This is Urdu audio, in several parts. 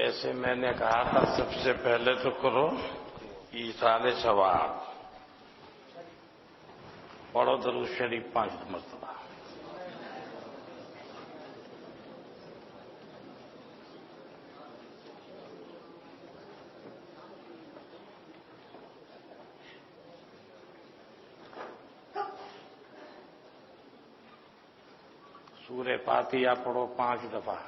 جیسے میں نے کہا تھا سب سے پہلے تو کرو ایصال ثواب، پڑھو درود شریف 5 مرتبہ۔ سورہ فاتحہ پڑھو 5 دفعہ۔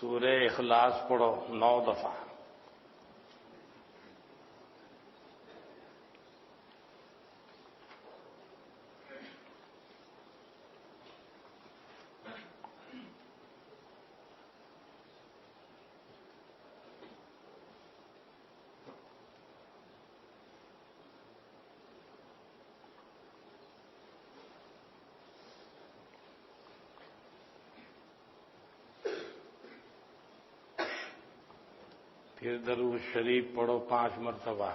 سورہ اخلاص پڑھو 9 دفعہ۔ پھر درود شریف پڑھو 5 مرتبہ۔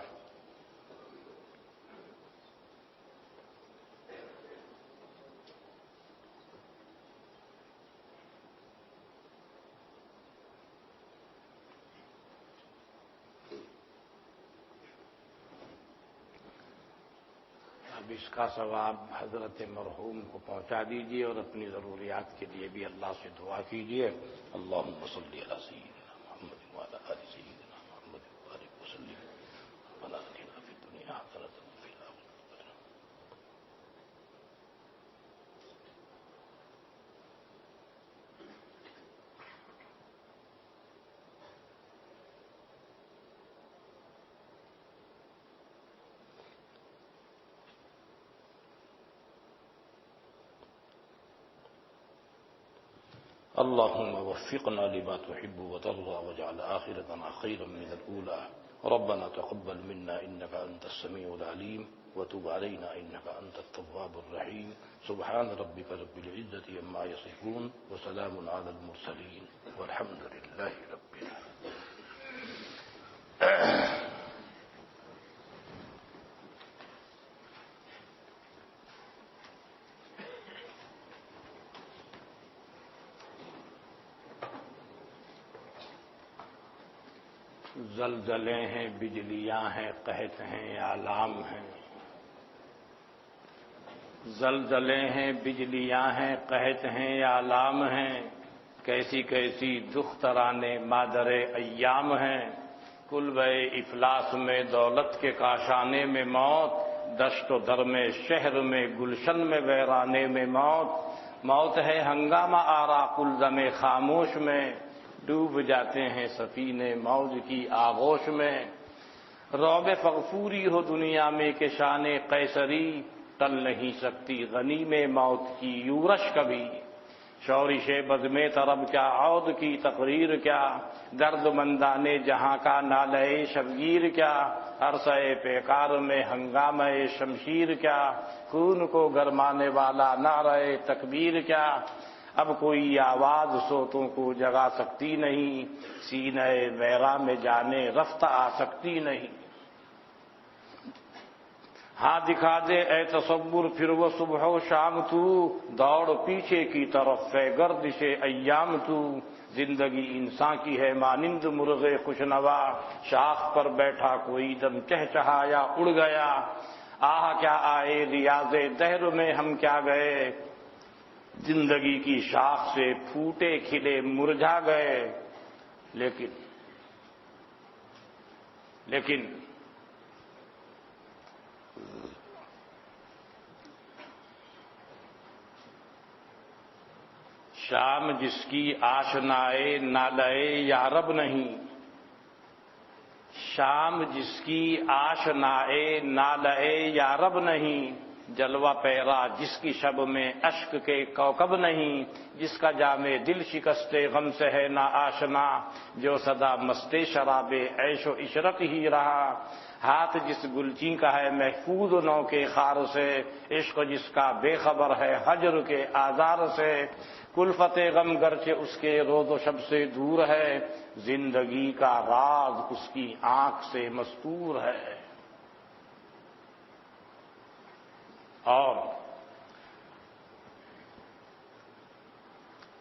اب اس کا ثواب حضرت مرحوم کو پہنچا دیجیے اور اپنی ضروریات کے لیے بھی اللہ سے دعا کیجیے۔ اللہم صلی علی سیدنا محمد وعلی آل سیدنا محمد وبارک وسلم ربنا آتنا فی الدنیا حسنۃ وفی الآخرۃ حسنۃ۔ اللهم وفقنا لما تحب وترضى واجعل آخرتنا خيرا من الأولى ربنا تقبل منا إنك أنت السميع العليم وتب علينا إنك أنت التواب الرحيم سبحان ربك رب العزة عما يصفون وسلام على المرسلين والحمد لله رب العالمين۔ زلزلے ہیں، بجلیاں ہیں، قحط ہیں، آلام ہیں۔ زلزلے ہیں، بجلیاں ہیں، قحط ہیں، آلام ہیں۔ کیسی کیسی دخترانے مادر ایام ہیں۔ کلبہ افلاس میں دولت کے کاشانے میں موت، دشت و در میں شہر میں گلشن میں ویرانے میں موت۔ موت ہے ہنگامہ آرا کلزم خاموش میں، ڈوب جاتے ہیں سفینے موج کی آغوش میں۔ رعب فغفوری ہو دنیا میں کہ شان قیصری، ٹل نہیں سکتی غنیم موت کی یورش کبھی۔ شورش بزم طرب کیا عود کی تقریر کیا، درد مندانے جہاں کا نالے شبگیر کیا۔ عرصہ پیکار میں ہنگامہ شمشیر کیا، خون کو گرمانے والا نعرہ تکبیر کیا۔ اب کوئی آواز سوتوں کو جگا سکتی نہیں، سینہ میرا میں جانے رفتہ آ سکتی نہیں۔ ہاں دکھا دے اے تصور پھر وہ صبح و شام تو، دوڑ پیچھے کی طرف ہے گردش ایام تو۔ زندگی انسان کی ہے مانند مرغ خوشنوا، شاخ پر بیٹھا کوئی دم چہچہایا اڑ گیا۔ آہ کیا آئے ریاض دہر میں ہم کیا گئے، زندگی کی شاخ سے پھوٹے کھلے مرجھا گئے۔ لیکن شام جس کی آشنائے نالے یارب نہیں، شام جس کی آشنائے نالئے یا رب نہیں، جلوہ پیرا جس کی شب میں اشک کے کوکب نہیں، جس کا جام دل شکستے غم سے ہے نا آشنا، جو سدا مستے شراب عیش و عشرت ہی رہا، ہاتھ جس گلچین کا ہے محفوظ نو کے خار سے، عشق جس کا بے خبر ہے ہجر کے آزار سے، کلفت غم گرچہ اس کے روز و شب سے دور ہے، زندگی کا راز اس کی آنکھ سے مستور ہے۔ اور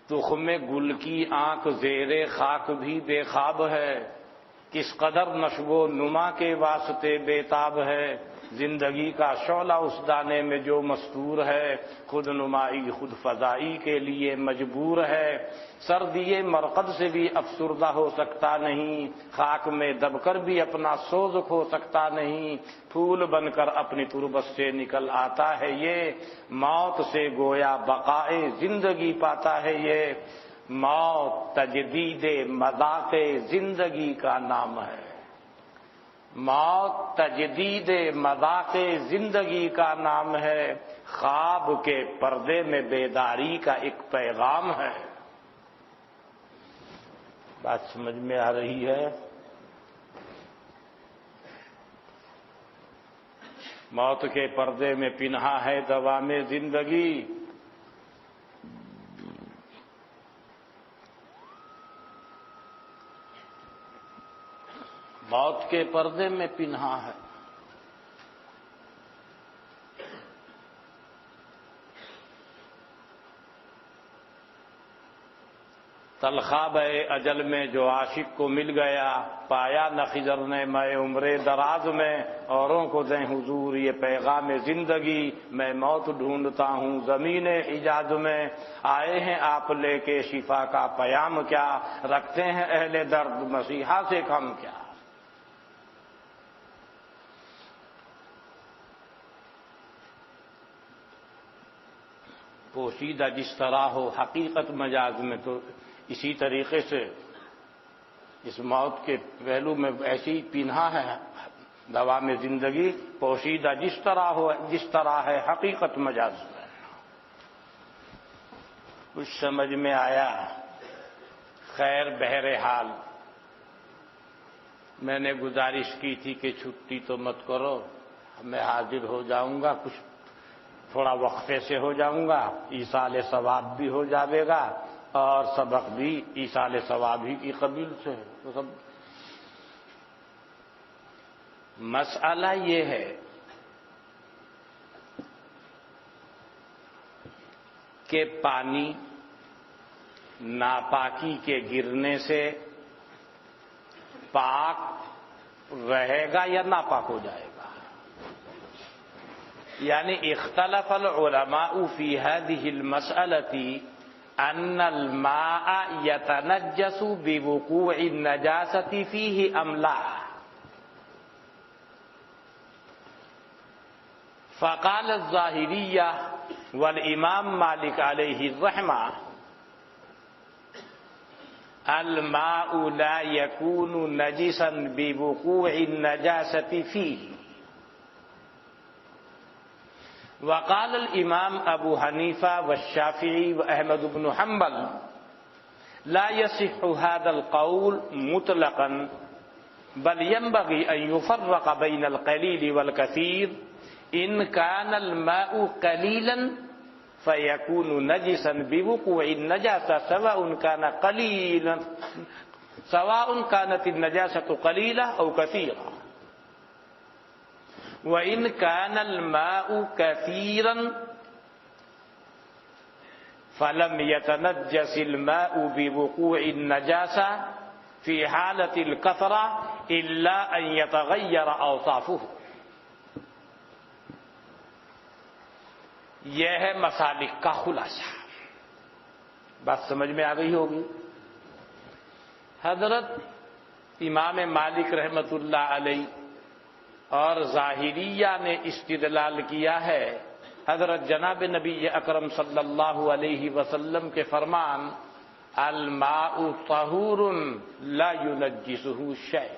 تخم گل کی آنکھ زیر خاک بھی بے خواب ہے، کس قدر نشو و نما کے واسطے بے تاب ہے، زندگی کا شعلہ اس دانے میں جو مستور ہے، خود نمائی خود فضائی کے لیے مجبور ہے، سردی مرقد سے بھی افسردہ ہو سکتا نہیں، خاک میں دب کر بھی اپنا سوز کھو سکتا نہیں، پھول بن کر اپنی تربت سے نکل آتا ہے یہ، موت سے گویا بقائے زندگی پاتا ہے یہ، موت تجدید مذاق زندگی کا نام ہے، موت تجدید مذاق زندگی کا نام ہے، خواب کے پردے میں بیداری کا ایک پیغام ہے۔ بات سمجھ میں آ رہی ہے؟ موت کے پردے میں پنہا ہے دوام زندگی، موت کے پردے میں پنہا ہے۔ تلخاب اجل میں جو عاشق کو مل گیا، پایا نہ خضر نے میں عمر دراز میں، اوروں کو دیں حضور یہ پیغام زندگی، میں موت ڈھونڈتا ہوں زمین حجاز میں، آئے ہیں آپ لے کے شفا کا پیام کیا، رکھتے ہیں اہل درد مسیحا سے کم کیا۔ پوشیدہ جس طرح ہو حقیقت مجاز میں، تو اسی طریقے سے اس موت کے پہلو میں ایسی پنہا ہے دوام زندگی، پوشیدہ جس طرح ہے حقیقت مجاز میں۔ کچھ سمجھ میں آیا؟ خیر، بہرحال میں نے گزارش کی تھی کہ چھٹی تو مت کرو، میں حاضر ہو جاؤں گا، کچھ تھوڑا وقفے سے ہو جاؤں گا، ایصال ثواب بھی ہو جاوے گا، اور سبق بھی ایصال ثواب ہی کی قبیل سے ہے۔ تو سب مسئلہ یہ ہے کہ پانی ناپاکی کے گرنے سے پاک رہے گا یا ناپاک ہو جائے گا؟ یعنی اختلف العلماء فی هذه المسألة ان الماء يتنجس بوقوع النجاسة فيه ام لا، فقال الظاہریہ والامام مالک علیہ الرحمہ الماء لا يكون نجسا بوقوع النجاسة فيه، وقال الامام ابو حنیفہ والشافعی واحمد بن حنبل لا يصح هذا القول مطلقا بل ينبغي ان يفرق بين القليل والكثير، ان كان الماء قليلا فيكون نجسا بوقوع النجاسة سواء كانت النجاسة قليلة أو كثيرة، وإن كان الماء كثيرا فلم يتنجس الماء بوقوع النجاسة في حالة الكثرة إلا أن يتغير أوصافه۔ یہ ہے مسالک کا خلاصہ۔ بات سمجھ میں آ گئی ہوگی۔ حضرت امام مالک رحمت اللہ علیہ اور ظاہریہ نے استدلال کیا ہے حضرت جناب نبی اکرم صلی اللہ علیہ وسلم کے فرمان الماء طہور لا ينجسه شيء،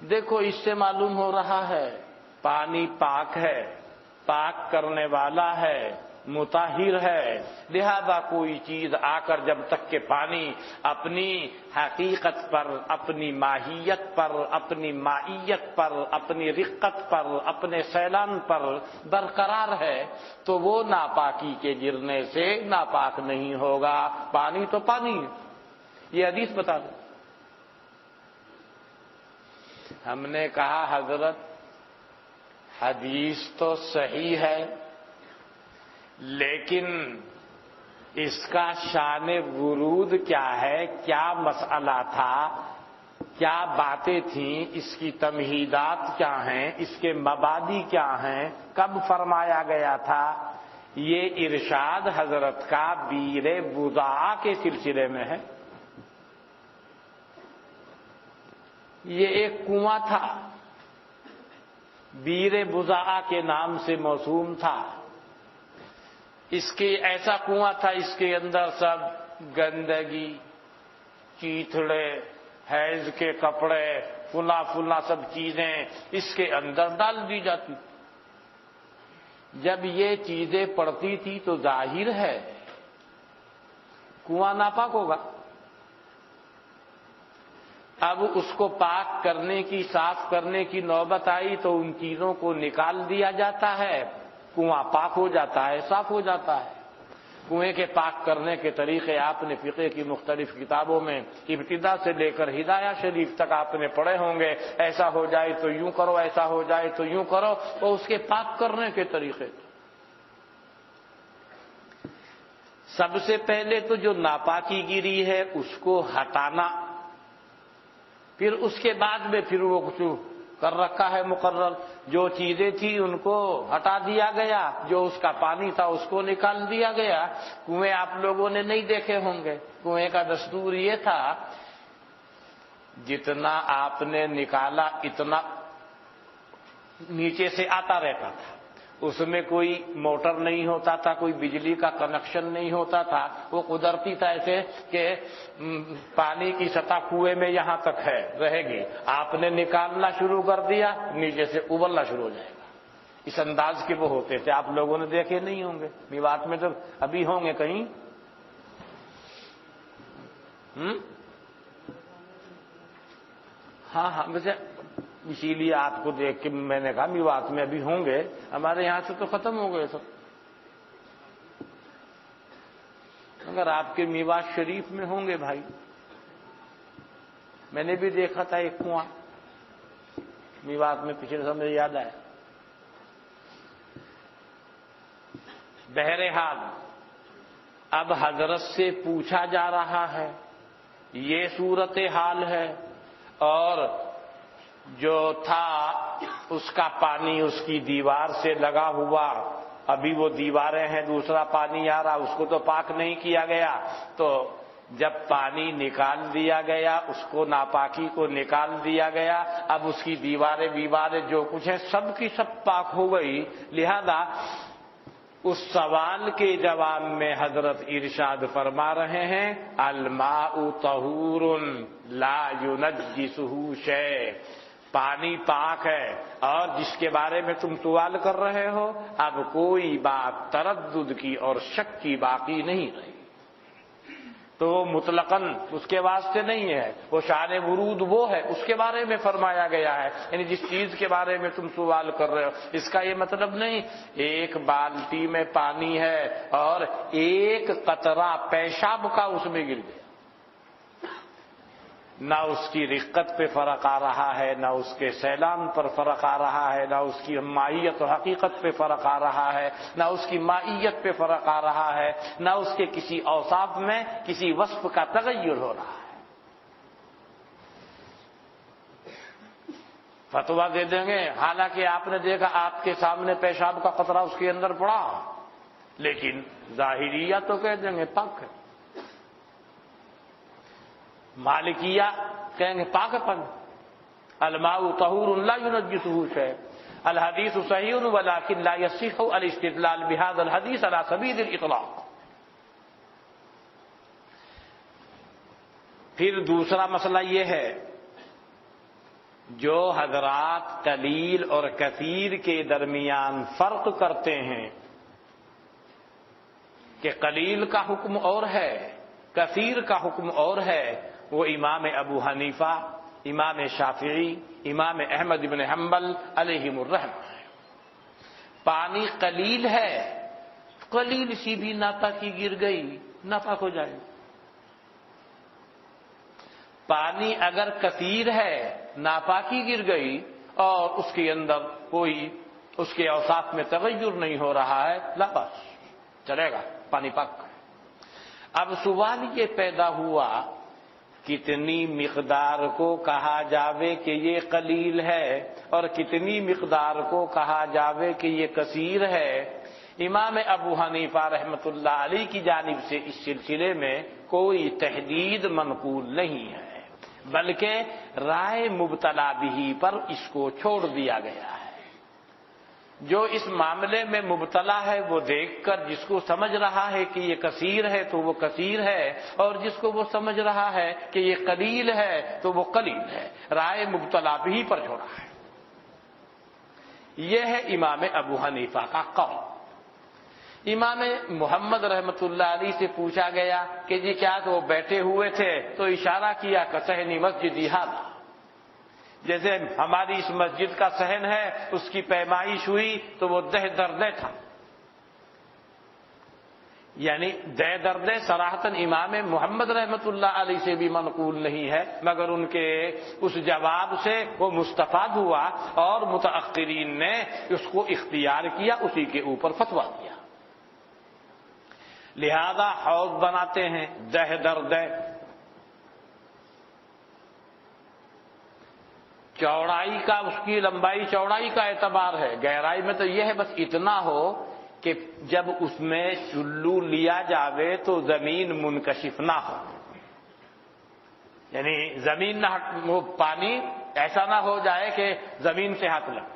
دیکھو اس سے معلوم ہو رہا ہے پانی پاک ہے، پاک کرنے والا ہے، مطہر ہے، لہذا کوئی چیز آ کر جب تک کہ پانی اپنی حقیقت پر، اپنی ماہیت پر، اپنی مائیت پر، اپنی رقت پر، اپنے سیلان پر برقرار ہے تو وہ ناپاکی کے گرنے سے ناپاک نہیں ہوگا۔ پانی تو پانی ہے، یہ حدیث بتا دو۔ ہم نے کہا حضرت حدیث تو صحیح ہے لیکن اس کا شان ورود کیا ہے، کیا مسئلہ تھا، کیا باتیں تھیں، اس کی تمہیدات کیا ہیں، اس کے مبادی کیا ہیں، کب فرمایا گیا تھا؟ یہ ارشاد حضرت کا بیر بضاعہ کے سلسلے میں ہے۔ یہ ایک کنواں تھا، بیر بضاعہ کے نام سے موسوم تھا۔ اس کے ایسا کنواں تھا، اس کے اندر سب گندگی، چیتڑے، حیض کے کپڑے، فلاں سب چیزیں اس کے اندر ڈال دی جاتی۔ جب یہ چیزیں پڑتی تھی تو ظاہر ہے کنواں ناپاک ہوگا۔ اب اس کو پاک کرنے کی، صاف کرنے کی نوبت آئی تو ان چیزوں کو نکال دیا جاتا ہے، کنواں پاک ہو جاتا ہے، صاف ہو جاتا ہے۔ کنویں کے پاک کرنے کے طریقے آپ نے فقہ کی مختلف کتابوں میں ابتدا سے لے کر ہدایہ شریف تک آپ نے پڑھے ہوں گے۔ ایسا ہو جائے تو یوں کرو، ایسا ہو جائے تو یوں کرو، اور اس کے پاک کرنے کے طریقے۔ سب سے پہلے تو جو ناپاکی گری ہے اس کو ہٹانا، پھر اس کے بعد میں پھر وہ کچھ کر رکھا ہے مقرر، جو چیزیں تھیں ان کو ہٹا دیا گیا، جو اس کا پانی تھا اس کو نکال دیا گیا۔ کنویں آپ لوگوں نے نہیں دیکھے ہوں گے، کنویں کا دستور یہ تھا جتنا آپ نے نکالا اتنا نیچے سے آتا رہتا تھا۔ اس میں کوئی موٹر نہیں ہوتا تھا، کوئی بجلی کا کنیکشن نہیں ہوتا تھا، وہ قدرتی تھا ایسے کہ پانی کی سطح کنویں میں یہاں تک ہے رہے گی، آپ نے نکالنا شروع کر دیا نیچے سے ابلنا شروع ہو جائے گا۔ اس انداز کے وہ ہوتے تھے، آپ لوگوں نے دیکھے نہیں ہوں گے، میوات میں تو ابھی ہوں گے کہیں۔ ہاں ویسے اسی لیے آپ کو دیکھ کے میں نے کہا میوات میں ابھی ہوں گے، ہمارے یہاں سے تو ختم ہو گئے سب۔ اگر آپ کے میوات شریف میں ہوں گے بھائی، میں نے بھی دیکھا تھا ایک کنواں میوات میں، پچھلے سال مجھے یاد آیا۔ بہرحال اب حضرت سے پوچھا جا رہا ہے، یہ صورتحال ہے، اور جو تھا اس کا پانی اس کی دیوار سے لگا ہوا، ابھی وہ دیواریں ہیں، دوسرا پانی آ رہا، اس کو تو پاک نہیں کیا گیا، تو جب پانی نکال دیا گیا، اس کو ناپاکی کو نکال دیا گیا، اب اس کی دیواریں جو کچھ ہے سب کی سب پاک ہو گئی۔ لہذا اس سوال کے جواب میں حضرت ارشاد فرما رہے ہیں الماء طہور لا ينجسہ شیء، پانی پاک ہے، اور جس کے بارے میں تم سوال کر رہے ہو اب کوئی بات تردد کی اور شک کی باقی نہیں رہی۔ تو وہ مطلقاً اس کے واسطے نہیں ہے، وہ شان ورود وہ ہے، اس کے بارے میں فرمایا گیا ہے، یعنی جس چیز کے بارے میں تم سوال کر رہے ہو، اس کا یہ مطلب نہیں ایک بالٹی میں پانی ہے اور ایک قطرہ پیشاب کا اس میں گر گیا، نہ اس کی رقت پہ فرق آ رہا ہے، نہ اس کے سیلان پر فرق آ رہا ہے، نہ اس کی مائیت و حقیقت پہ فرق آ رہا ہے، نہ اس کی مائیت پہ فرق آ رہا ہے، نہ اس کے کسی اوصاف میں کسی وصف کا تغیر ہو رہا ہے۔ فتویٰ دے دیں گے، حالانکہ آپ نے دیکھا آپ کے سامنے پیشاب کا قطرہ اس کے اندر پڑا، لیکن ظاہریہ تو کہہ دیں گے پاک ہے، مالکیہ کہیں گے پاک پن، الماء طہور لا ينجسہ شیء، الحدیث صحیح ولکن لا یصح الاستدلال بهذا الحدیث على سبیل الاطلاق۔ پھر دوسرا مسئلہ یہ ہے جو حضرات قلیل اور کثیر کے درمیان فرق کرتے ہیں کہ قلیل کا حکم اور ہے کثیر کا حکم اور ہے، وہ امام ابو حنیفہ، امام شافعی، امام احمد بن حنبل علیہم الرحمہ ہے۔ پانی قلیل ہے، قلیل سی بھی ناپاکی گر گئی ناپاک ہو جائے۔ پانی اگر کثیر ہے، ناپاکی گر گئی اور اس کے اندر کوئی اس کے اوصاف میں تغیر نہیں ہو رہا ہے، لا بس چلے گا، پانی پاک ہے۔ اب سوال یہ پیدا ہوا کتنی مقدار کو کہا جاوے کہ یہ قلیل ہے اور کتنی مقدار کو کہا جاوے کہ یہ کثیر ہے۔ امام ابو حنیفہ رحمۃ اللہ علیہ کی جانب سے اس سلسلے میں کوئی تحدید منقول نہیں ہے، بلکہ رائے مبتلا بھی پر اس کو چھوڑ دیا گیا ہے۔ جو اس معاملے میں مبتلا ہے وہ دیکھ کر جس کو سمجھ رہا ہے کہ یہ کثیر ہے تو وہ کثیر ہے، اور جس کو وہ سمجھ رہا ہے کہ یہ قلیل ہے تو وہ قلیل ہے، رائے مبتلا بھی پر چھوڑا ہے۔ یہ ہے امام ابو حنیفہ کا قول۔ امام محمد رحمۃ اللہ علیہ سے پوچھا گیا کہ جی کیا تو وہ بیٹھے ہوئے تھے تو اشارہ کیا کہ صحن مسجد ھذا، جیسے ہماری اس مسجد کا صحن ہے اس کی پیمائش ہوئی تو وہ دہ دردے تھا، یعنی دہ دردے صراحتاً امام محمد رحمۃ اللہ علیہ سے بھی منقول نہیں ہے، مگر ان کے اس جواب سے وہ مستفاد ہوا اور متأخرین نے اس کو اختیار کیا، اسی کے اوپر فتویٰ دیا۔ لہذا حوض بناتے ہیں دہ دردے، چوڑائی کا اس کی لمبائی چوڑائی کا اعتبار ہے، گہرائی میں تو یہ ہے بس اتنا ہو کہ جب اس میں چلو لیا جاوے تو زمین منکشف نہ ہو، یعنی زمین نہ وہ پانی ایسا نہ ہو جائے کہ زمین سے ہاتھ لگے۔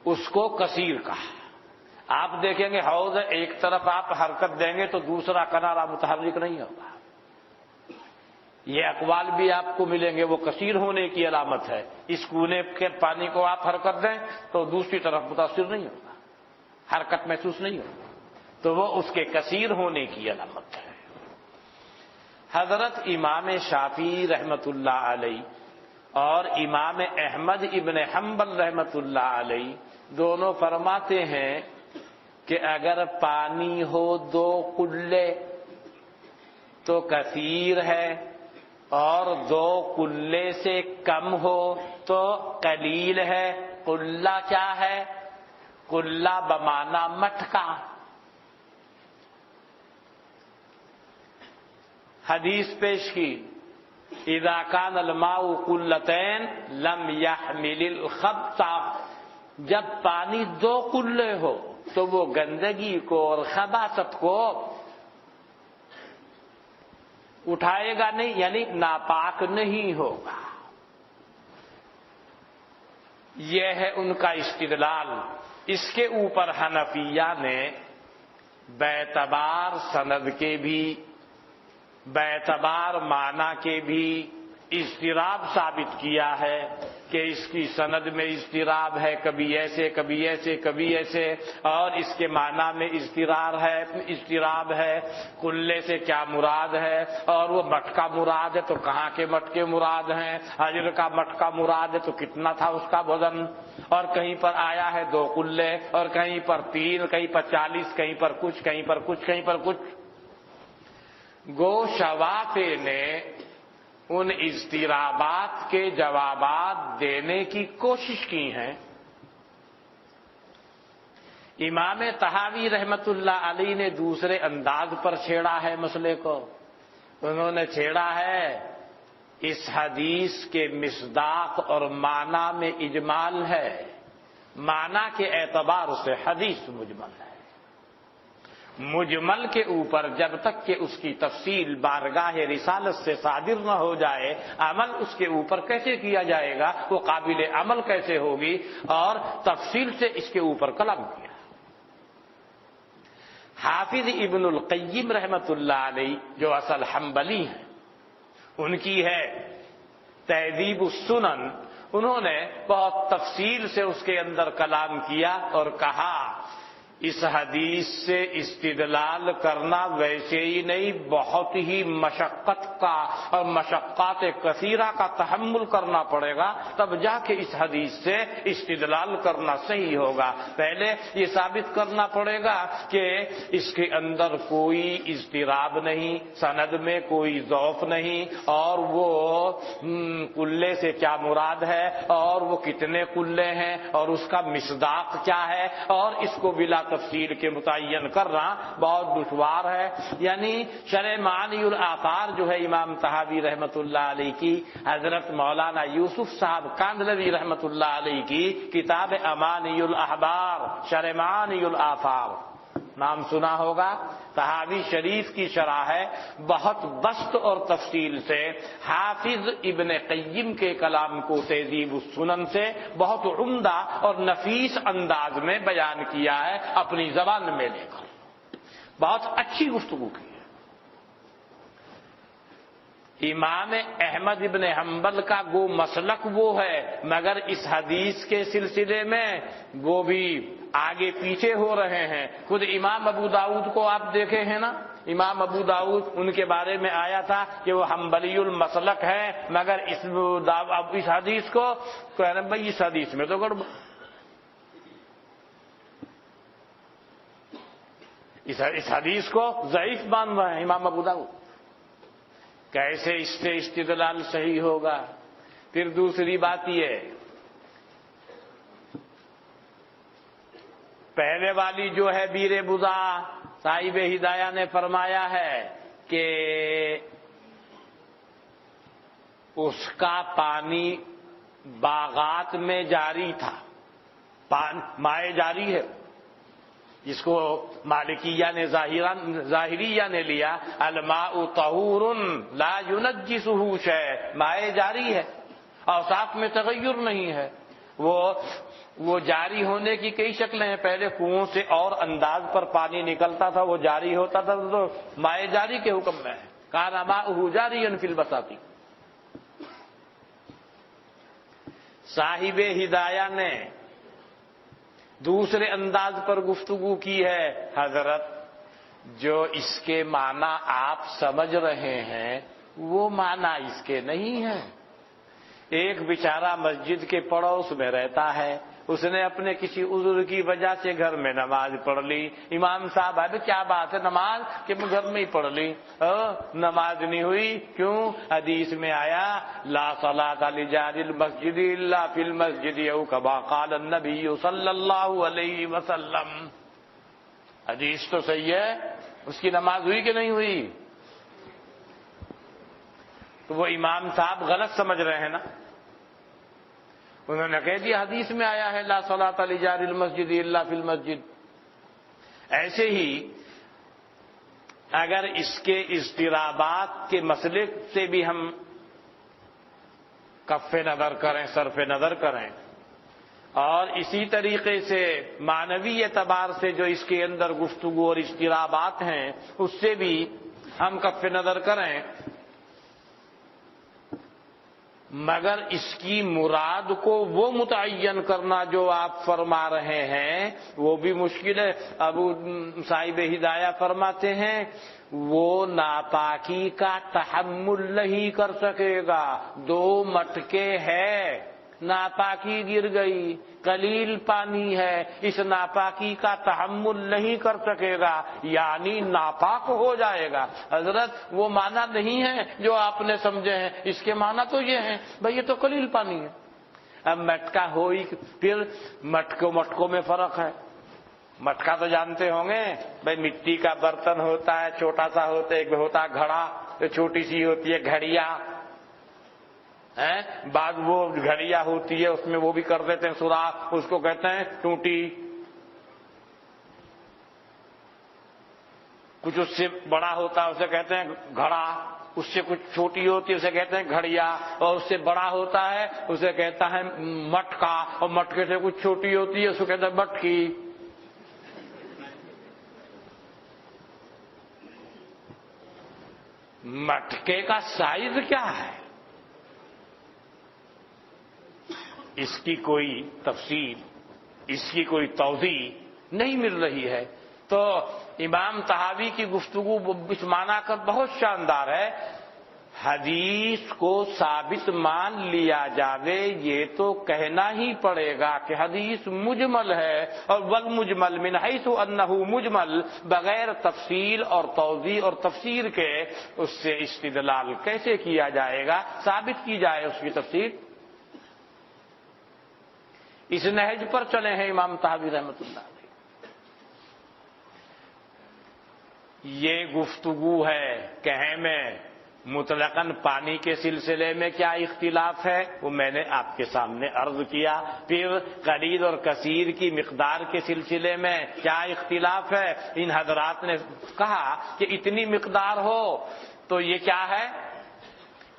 اس کو کثیر کہا۔ آپ دیکھیں گے حوض ایک طرف آپ حرکت دیں گے تو دوسرا کنارہ متحرک نہیں ہوگا، یہ اقوال بھی آپ کو ملیں گے، وہ کثیر ہونے کی علامت ہے۔ اس کونے کے پانی کو آپ حرکت دیں تو دوسری طرف متاثر نہیں ہوگا، حرکت محسوس نہیں ہوگا، تو وہ اس کے کثیر ہونے کی علامت ہے۔ حضرت امام شافعی رحمۃ اللہ علیہ اور امام احمد ابن حنبل رحمۃ اللہ علیہ دونوں فرماتے ہیں کہ اگر پانی ہو 2 قلے تو کثیر ہے، اور 2 قلے سے کم ہو تو قلیل ہے۔ قلہ کیا ہے؟ قلہ بمعنی مٹکا۔ حدیث پیش کی اذا کان الماء قلتین لم يحمل الخبث، جب پانی 2 قلے ہو تو وہ گندگی کو اور خباثت کو اٹھائے گا نہیں، یعنی ناپاک نہیں ہوگا۔ یہ ہے ان کا استدلال۔ اس کے اوپر حنفیہ نے بیعتبار سند کے بھی بیعتبار معنی کے بھی اضطراب ثابت کیا ہے کہ اس کی سند میں اضطراب ہے، کبھی ایسے کبھی ایسے کبھی ایسے، اور اس کے معنی میں اضطراب ہے۔ قلے سے کیا مراد ہے، اور وہ مٹکا مراد ہے تو کہاں کے مٹکے مراد ہیں، حجر کا مٹکا مراد ہے تو کتنا تھا اس کا وزن، اور کہیں پر آیا ہے 2 قلے اور کہیں پر 3، کہیں پر 40، کہیں پر کچھ کہیں پر کچھ کہیں پر کچھ۔ گو شوافع نے ان اضطرابات کے جوابات دینے کی کوشش کی ہیں۔ امام طحاوی رحمت اللہ علیہ نے دوسرے انداز پر چھیڑا ہے مسئلے کو۔ انہوں نے چھیڑا ہے اس حدیث کے مصداق اور معنی میں اجمال ہے، معنی کے اعتبار سے حدیث مجمل ہے۔ مجمل کے اوپر جب تک کہ اس کی تفصیل بارگاہ رسالت سے صادر نہ ہو جائے، عمل اس کے اوپر کیسے کیا جائے گا، وہ قابل عمل کیسے ہوگی، اور تفصیل سے اس کے اوپر کلام کیا۔ حافظ ابن القیم رحمۃ اللہ علیہ جو اصل حنبلی ہیں، ان کی ہے تہذیب السنن، انہوں نے بہت تفصیل سے اس کے اندر کلام کیا اور کہا اس حدیث سے استدلال کرنا ویسے ہی نہیں، بہت ہی مشقت کا اور مشقات کثیرہ کا تحمل کرنا پڑے گا، تب جا کے اس حدیث سے استدلال کرنا صحیح ہوگا۔ پہلے یہ ثابت کرنا پڑے گا کہ اس کے اندر کوئی اضطراب نہیں، سند میں کوئی ضعف نہیں، اور وہ کلے سے کیا مراد ہے، اور وہ کتنے کلے ہیں، اور اس کا مصداق کیا ہے، اور اس کو بلا تفصیل کے متعین کرنا بہت دشوار ہے۔ یعنی شرح معانی الآثار جو ہے امام طحاوی رحمۃ اللہ علیہ کی، حضرت مولانا یوسف صاحب کاندھلوی رحمۃ اللہ علیہ کی کتاب امانی الاحبار، شرح معانی الآثار نام سنا ہوگا، طحاوی شریف کی شرح ہے، بہت بسط اور تفصیل سے حافظ ابن قیم کے کلام کو تہذیب السنن سے بہت عمدہ اور نفیس انداز میں بیان کیا ہے، اپنی زبان میں لے کر بہت اچھی گفتگو کی ہے۔ امام احمد ابن حنبل کا وہ مسلک وہ ہے، مگر اس حدیث کے سلسلے میں وہ بھی آگے پیچھے ہو رہے ہیں۔ خود امام ابو داؤد کو آپ دیکھے ہیں نا، امام ابو داؤد ان کے بارے میں آیا تھا کہ وہ حنبلی المسلک ہے، مگر اس حدیث کو کہہ رہے ہیں بھائی اس حدیث میں تو گڑبڑ، اس حدیث کو ضعیف مان رہے ہیں امام ابو داؤد، کیسے اس سے استدلال صحیح ہوگا؟ پھر دوسری بات یہ، پہلے والی جو ہے بیر بضع، صاحب ہدایہ نے فرمایا ہے کہ اس کا پانی باغات میں جاری تھا، مائع جاری ہے، جس کو مالکیہ نے ظاہریہ نے لیا الماء طہور لا ينجسہ شیء، مائع جاری ہے، اوصاف میں تغیر نہیں ہے، وہ جاری ہونے کی کئی شکلیں ہیں، پہلے کنووں سے اور انداز پر پانی نکلتا تھا، وہ جاری ہوتا تھا تو مائع جاری کے حکم میں ہے، کان ماؤہ جاریا فی البساطی۔ صاحب ہدایہ نے دوسرے انداز پر گفتگو کی ہے، حضرت جو اس کے معنی آپ سمجھ رہے ہیں وہ معنی اس کے نہیں ہے۔ ایک بیچارہ مسجد کے پڑوس میں رہتا ہے، اس نے اپنے کسی عذر کی وجہ سے گھر میں نماز پڑھ لی، امام صاحب ابھی کیا بات ہے نماز کہ میں گھر میں ہی پڑھ لی، نماز نہیں ہوئی، کیوں؟ حدیث میں آیا لا صلاۃ لجار المسجد الا فی المسجد او کما قال النبی صلی اللہ علیہ وسلم، حدیث تو صحیح ہے، اس کی نماز ہوئی کہ نہیں ہوئی؟ تو وہ امام صاحب غلط سمجھ رہے ہیں نا، انہوں نے کہہ دیا حدیث میں آیا ہے لا صلاۃ لجار المسجد الا فی المسجد۔ ایسے ہی اگر اس کے اضطرابات کے مسئلے سے بھی ہم کف نظر کریں، صرف نظر کریں، اور اسی طریقے سے معنوی اعتبار سے جو اس کے اندر گفتگو اور اضطرابات ہیں اس سے بھی ہم کف نظر کریں، مگر اس کی مراد کو وہ متعین کرنا جو آپ فرما رہے ہیں وہ بھی مشکل ہے۔ ابو صاحب ہدایہ فرماتے ہیں وہ ناپاکی کا تحمل نہیں کر سکے گا، 2 مٹکے ہے، ناپاکی گر گئی، قلیل پانی ہے، اس ناپاکی کا تحمل نہیں کر سکے گا، یعنی ناپاک ہو جائے گا۔ حضرت وہ معنی نہیں ہے جو آپ نے سمجھے ہیں، اس کے معنی تو یہ ہیں بھئی یہ تو قلیل پانی ہے۔ اب مٹکا ہوئی، پھر مٹکوں میں فرق ہے۔ مٹکا تو جانتے ہوں گے بھئی مٹی کا برتن ہوتا ہے، چھوٹا سا ہوتا ہے، ایک ہوتا ہے گھڑا، چھوٹی سی ہوتی ہے گھڑیا، بعد وہ گھڑیا ہوتی ہے اس میں وہ بھی کر دیتے ہیں سوراخ، اس کو کہتے ہیں ٹوٹی، کچھ اس سے بڑا ہوتا ہے اسے کہتے ہیں گھڑا، اس سے کچھ چھوٹی ہوتی ہے اسے کہتے ہیں گھڑیا، اور اس سے بڑا ہوتا ہے اسے کہتا ہے مٹکا، اور مٹکے سے کچھ چھوٹی ہوتی ہے اسے کہتے ہیں مٹکی۔ مٹکے کا سائز کیا ہے، اس کی کوئی تفصیل، اس کی کوئی توضیح نہیں مل رہی ہے۔ تو امام طحاوی کی گفتگو اس معنی کا بہت شاندار ہے، حدیث کو ثابت مان لیا جاوے یہ تو کہنا ہی پڑے گا کہ حدیث مجمل ہے، اور والمجمل من حیث انہ مجمل، بغیر تفصیل اور توضیح اور تفسیر کے اس سے استدلال کیسے کیا جائے گا، ثابت کی جائے اس کی تفسیر۔ اس نہج پر چلے ہیں امام طحاوی رحمۃ اللہ علیہ۔ یہ گفتگو ہے کہیں میں مطلقاً پانی کے سلسلے میں کیا اختلاف ہے، وہ میں نے آپ کے سامنے عرض کیا۔ پھر قلیل اور کثیر کی مقدار کے سلسلے میں کیا اختلاف ہے، ان حضرات نے کہا کہ اتنی مقدار ہو تو یہ کیا ہے،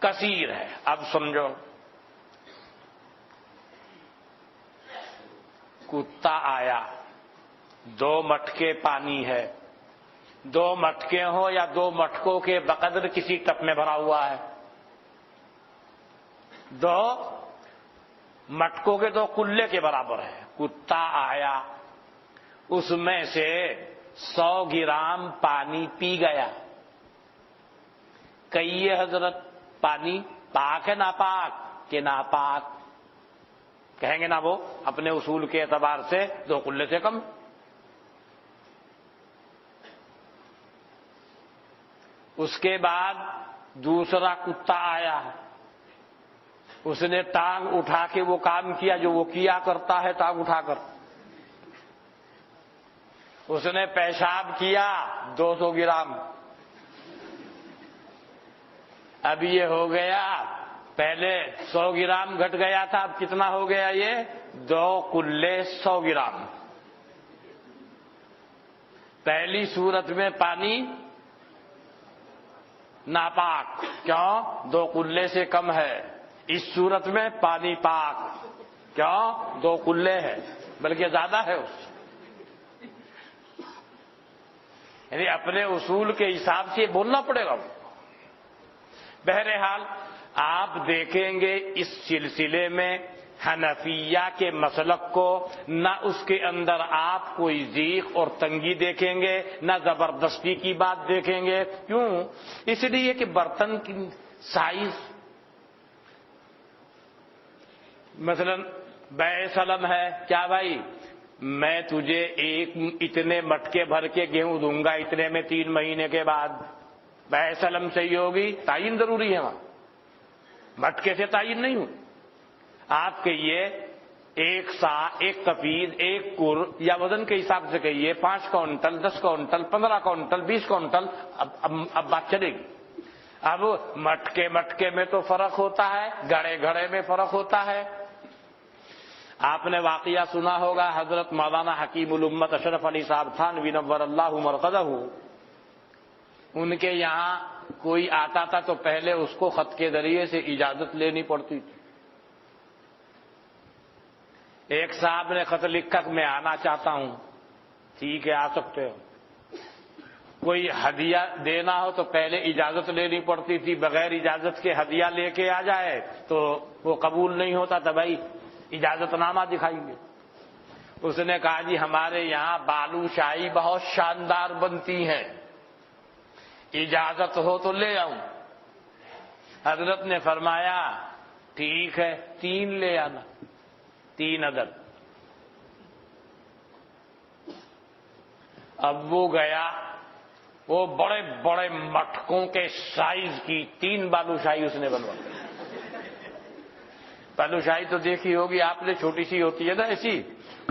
کثیر ہے۔ اب سمجھو، کتا آیا، 2 مٹکے پانی ہے، 2 مٹکے ہوں یا 2 مٹکوں کے بقدر کسی ٹپ میں بھرا ہوا ہے، 2 مٹکوں کے 2 کلے کے برابر ہے۔ کتا آیا، اس میں سے 100 گرام پانی پی گیا۔ کہیے حضرت پانی پاک ہے ناپاک کہ ناپاک؟ کہیں گے نا وہ اپنے اصول کے اعتبار سے 2 کلے سے کم۔ اس کے بعد دوسرا کتا آیا، اس نے ٹانگ اٹھا کے وہ کام کیا جو وہ کیا کرتا ہے، ٹانگ اٹھا کر اس نے پیشاب کیا 200 گرام۔ اب یہ ہو گیا، پہلے 100 گرام گھٹ گیا تھا، اب کتنا ہو گیا، یہ 2 کلے 100 گرام۔ پہلی صورت میں پانی ناپاک، کیوں؟ 2 کلے سے کم ہے۔ اس صورت میں پانی پاک، کیوں؟ 2 کلے ہے، بلکہ زیادہ ہے اس سے۔ یعنی اپنے اصول کے حساب سے بولنا پڑے گا۔ بہرحال آپ دیکھیں گے اس سلسلے میں حنفیہ کے مسلک کو، نہ اس کے اندر آپ کوئی ضیق اور تنگی دیکھیں گے، نہ زبردستی کی بات دیکھیں گے۔ کیوں؟ اس لیے کہ برتن کی سائز، مثلا بیع سلم ہے، کیا بھائی میں تجھے اتنے مٹکے بھر کے گیہوں دوں گا اتنے میں 3 مہینے کے بعد، بیع سلم صحیح ہوگی، تعین ضروری ہے وہاں، مٹکے سے تعین نہیں ہو۔ آپ کہیے 1 سا، 1 کفیل، 1 کر، یا وزن کے حساب سے کہیے 5 کوئنٹل، 10 کوئنٹل، 15 کوئنٹل، 20 کوئنٹل، اب بات چلے گی۔ اب مٹکے میں تو فرق ہوتا ہے، گھڑے میں فرق ہوتا ہے۔ آپ نے واقعہ سنا ہوگا، حضرت مولانا حکیم الامت اشرف علی صاحب تھانوی نور اللہ مرقدہ، ان کے یہاں کوئی آتا تھا تو پہلے اس کو خط کے ذریعے سے اجازت لینی پڑتی تھی۔ ایک صاحب نے خط لکھا کہ میں آنا چاہتا ہوں، ٹھیک ہے آ سکتے ہو۔ کوئی ہدیہ دینا ہو تو پہلے اجازت لینی پڑتی تھی، بغیر اجازت کے ہدیہ لے کے آ جائے تو وہ قبول نہیں ہوتا تھا، بھائی اجازت نامہ دکھائیں گے۔ اس نے کہا جی ہمارے یہاں بالو شاہی بہت شاندار بنتی ہیں، اجازت ہو تو لے آؤں۔ حضرت نے فرمایا ٹھیک ہے 3 لے آنا، 3 عدد۔ اب وہ گیا، وہ بڑے بڑے مٹکوں کے سائز کی 3 بالوشاہی اس نے بنوا۔ بالوشاہی تو دیکھی ہوگی آپ نے، چھوٹی سی ہوتی ہے نا ایسی،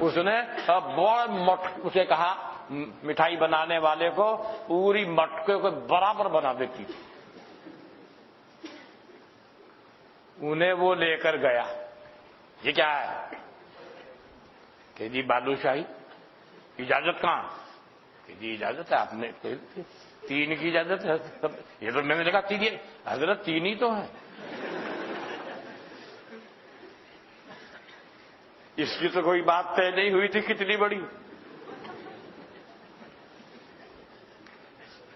اس نے بڑے مٹک، اسے کہا مٹھائی بنانے والے کو پوری مٹکے کو برابر بنا دیتی تھی۔ انہیں وہ لے کر گیا، یہ کیا ہے کہ جی بالوشاہی، اجازت کہاں؟ کہ جی اجازت ہے، آپ نے 3 کی اجازت ہے۔ یہ تو میں نے دیکھا 3، حضرت 3 ہی تو ہے، اس کی تو کوئی بات طے نہیں ہوئی تھی کتنی بڑی۔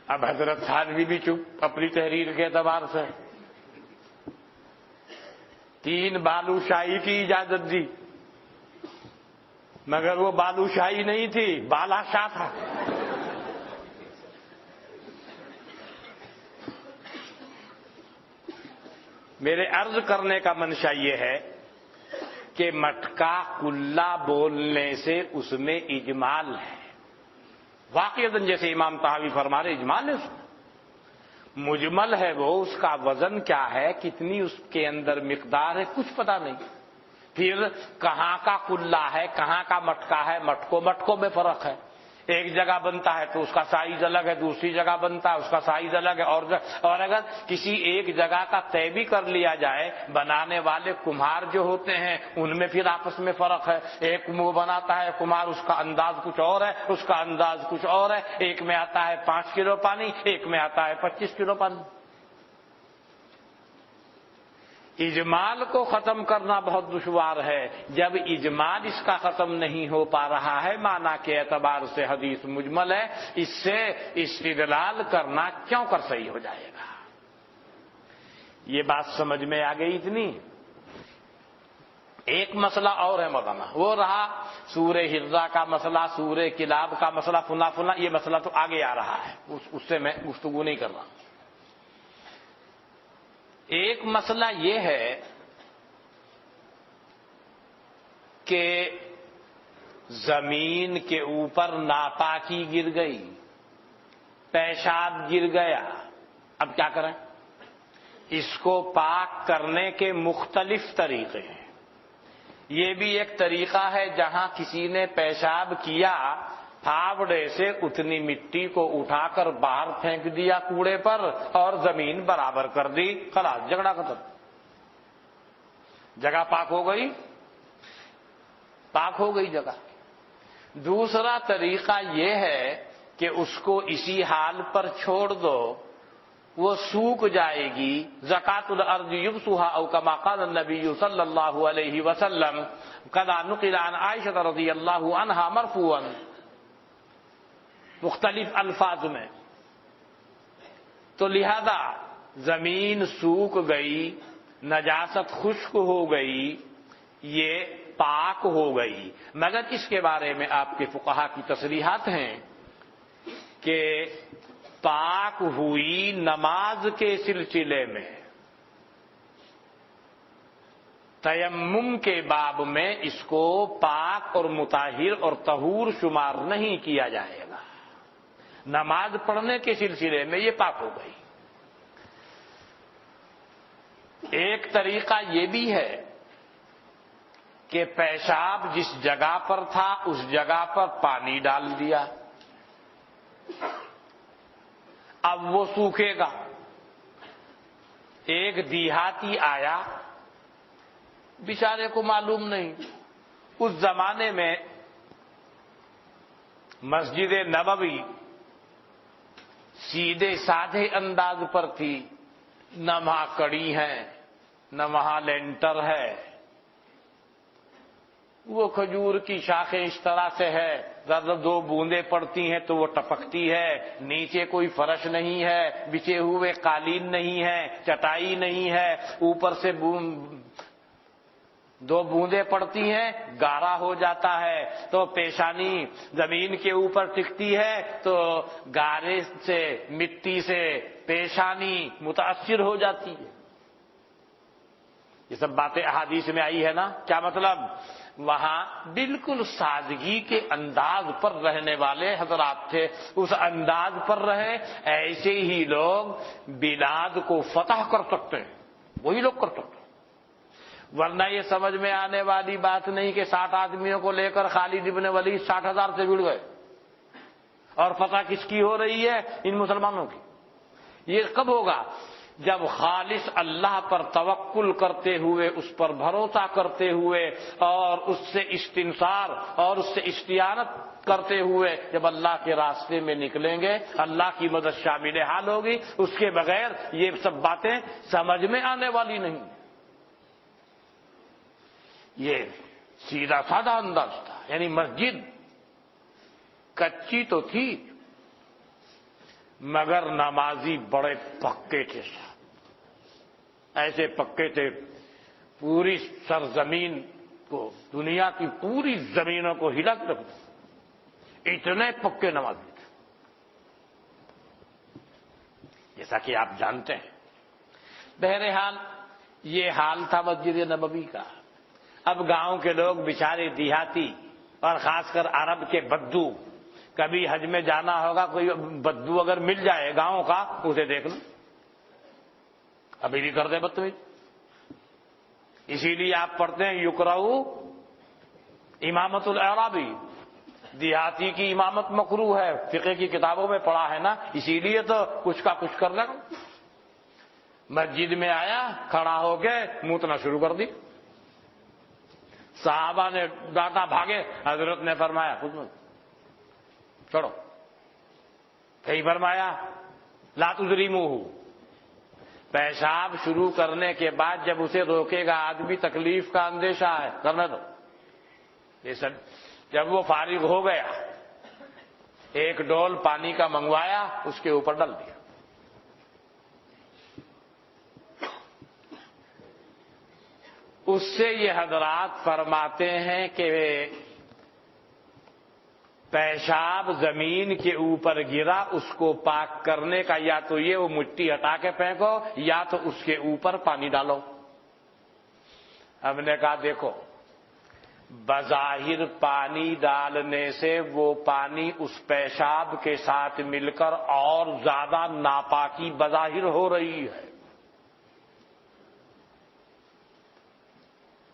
اب حضرت تھانوی بھی چپ اپنی تحریر کے اعتبار سے 3 بالوشاہی کی اجازت دی، مگر وہ بالوشاہی نہیں تھی، بالا شاہ تھا۔ میرے عرض کرنے کا منشا یہ ہے کہ مٹکا کلا بولنے سے اس میں اجمال ہے، واقعتاً جیسے امام طحاوی فرما رہے اجمال ہے اس میں، مجمل ہے وہ، اس کا وزن کیا ہے، کتنی اس کے اندر مقدار ہے، کچھ پتہ نہیں۔ پھر کہاں کا کلا ہے، کہاں کا مٹکا ہے، مٹکوں میں فرق ہے، ایک جگہ بنتا ہے تو اس کا سائز الگ ہے، دوسری جگہ بنتا ہے اس کا سائز الگ ہے، اور اگر کسی ایک جگہ کا طے بھی کر لیا جائے، بنانے والے کمہار جو ہوتے ہیں ان میں پھر آپس میں فرق ہے، ایک منہ بناتا ہے کمہار، اس کا انداز کچھ اور ہے، اس کا انداز کچھ اور ہے، ایک میں آتا ہے 5 کلو پانی، ایک میں آتا ہے 25 کلو پانی۔ اجمال کو ختم کرنا بہت دشوار ہے، جب اجمال اس کا ختم نہیں ہو پا رہا ہے، معنی کے اعتبار سے حدیث مجمل ہے، اس سے استدلال کرنا کیوں کر صحیح ہو جائے گا؟ یہ بات سمجھ میں آ گئی اتنی؟ ایک مسئلہ اور ہے مولانا، وہ رہا سورہ حجہ کا مسئلہ، سورہ کلاب کا مسئلہ، فلاں یہ مسئلہ تو آگے آ رہا ہے، اس سے میں گفتگو نہیں کر رہا ہوں۔ ایک مسئلہ یہ ہے کہ زمین کے اوپر ناپاکی گر گئی، پیشاب گر گیا، اب کیا کریں؟ اس کو پاک کرنے کے مختلف طریقے ہیں۔ یہ بھی ایک طریقہ ہے جہاں کسی نے پیشاب کیا، پھاوڑے سے اتنی مٹی کو اٹھا کر باہر پھینک دیا کوڑے پر اور زمین برابر کر دی، خلاص جھگڑا ختم، جگہ پاک ہو گئی، پاک ہو گئی جگہ۔ دوسرا طریقہ یہ ہے کہ اس کو اسی حال پر چھوڑ دو، وہ سوکھ جائے گی، زکاۃ الارض یبسها او کما قال النبی صلی اللہ علیہ وسلم، کذا نقل عن عائشہ رضی اللہ عنہا مرفوعا، مختلف الفاظ میں۔ تو لہذا زمین سوکھ گئی، نجاست خشک ہو گئی، یہ پاک ہو گئی، مگر اس کے بارے میں آپ کے فقہا کی تصریحات ہیں کہ پاک ہوئی نماز کے سلسلے میں، تیمم کے باب میں اس کو پاک اور مطہر اور طہور شمار نہیں کیا جائے گا، نماز پڑھنے کے سلسلے میں یہ پاک ہو گئی۔ ایک طریقہ یہ بھی ہے کہ پیشاب جس جگہ پر تھا اس جگہ پر پانی ڈال دیا، اب وہ سوکھے گا۔ ایک دیہاتی آیا، بیچارے کو معلوم نہیں، اس زمانے میں مسجد نبوی سیدھے سادھے انداز پر تھی، نہ وہاں کڑی ہے نہ وہاں لینٹر ہے، وہ کھجور کی شاخیں اس طرح سے ہے، زیادہ 2 بوندیں پڑتی ہیں تو وہ ٹپکتی ہے، نیچے کوئی فرش نہیں ہے، بچھے ہوئے قالین نہیں ہے، چٹائی نہیں ہے، اوپر سے 2 بوندیں پڑتی ہیں گارا ہو جاتا ہے، تو پیشانی زمین کے اوپر ٹکتی ہے تو گارے سے مٹی سے پیشانی متاثر ہو جاتی ہے۔ یہ سب باتیں احادیث میں آئی ہے نا، کیا مطلب؟ وہاں بالکل سادگی کے انداز پر رہنے والے حضرات تھے، اس انداز پر رہے، ایسے ہی لوگ بلاد کو فتح کر سکتے ہیں، وہی لوگ کر سکتے ہیں۔ ورنہ یہ سمجھ میں آنے والی بات نہیں کہ 60 آدمیوں کو لے کر خالد ابن ولید 60,000 سے بڑھ گئے، اور فتح کس کی ہو رہی ہے؟ ان مسلمانوں کی۔ یہ کب ہوگا؟ جب خالص اللہ پر توکل کرتے ہوئے، اس پر بھروسہ کرتے ہوئے اور اس سے استنصار اور اس سے استعانت کرتے ہوئے جب اللہ کے راستے میں نکلیں گے، اللہ کی مدد شامل حال ہوگی، اس کے بغیر یہ سب باتیں سمجھ میں آنے والی نہیں۔ یہ سیدھا سادہ انداز تھا، یعنی مسجد کچی تو تھی مگر نمازی بڑے پکے تھے، ایسے پکے تھے پوری سرزمین کو، دنیا کی پوری زمینوں کو ہلا کے رکھ دیا، اتنے پکے نمازی تھے۔ جیسا کہ آپ جانتے ہیں، بہرحال یہ حال تھا مسجد نبوی کا۔ اب گاؤں کے لوگ بیچارے دیہاتی اور خاص کر عرب کے بدو، کبھی حج میں جانا ہوگا، کوئی بدو اگر مل جائے گاؤں کا اسے دیکھ لو، ابھی بھی کر دے بدتمیزی۔ اسی لیے آپ پڑھتے ہیں یکرہو امامت الاعرابی، دیہاتی کی امامت مکروہ ہے، فقہ کی کتابوں میں پڑھا ہے نا، اسی لیے تو کچھ کا کچھ کر لگا۔ مسجد میں آیا، کھڑا ہو کے موتنا شروع کر دی، صحابہ نے ڈانٹا، بھاگے، حضرت نے فرمایا خود میں چھوڑو، کہیں فرمایا لا تجرموہ، پیشاب شروع کرنے کے بعد جب اسے روکے گا آدمی تکلیف کا اندیشہ ہے، کرنے دو۔ یہ سب جب وہ فارغ ہو گیا، ایک ڈول پانی کا منگوایا، اس کے اوپر ڈال دیا۔ اس سے یہ حضرات فرماتے ہیں کہ پیشاب زمین کے اوپر گرا، اس کو پاک کرنے کا یا تو یہ وہ مٹی ہٹا کے پھینکو یا تو اس کے اوپر پانی ڈالو۔ ہم نے کہا دیکھو، بظاہر پانی ڈالنے سے وہ پانی اس پیشاب کے ساتھ مل کر اور زیادہ ناپاکی بظاہر ہو رہی ہے،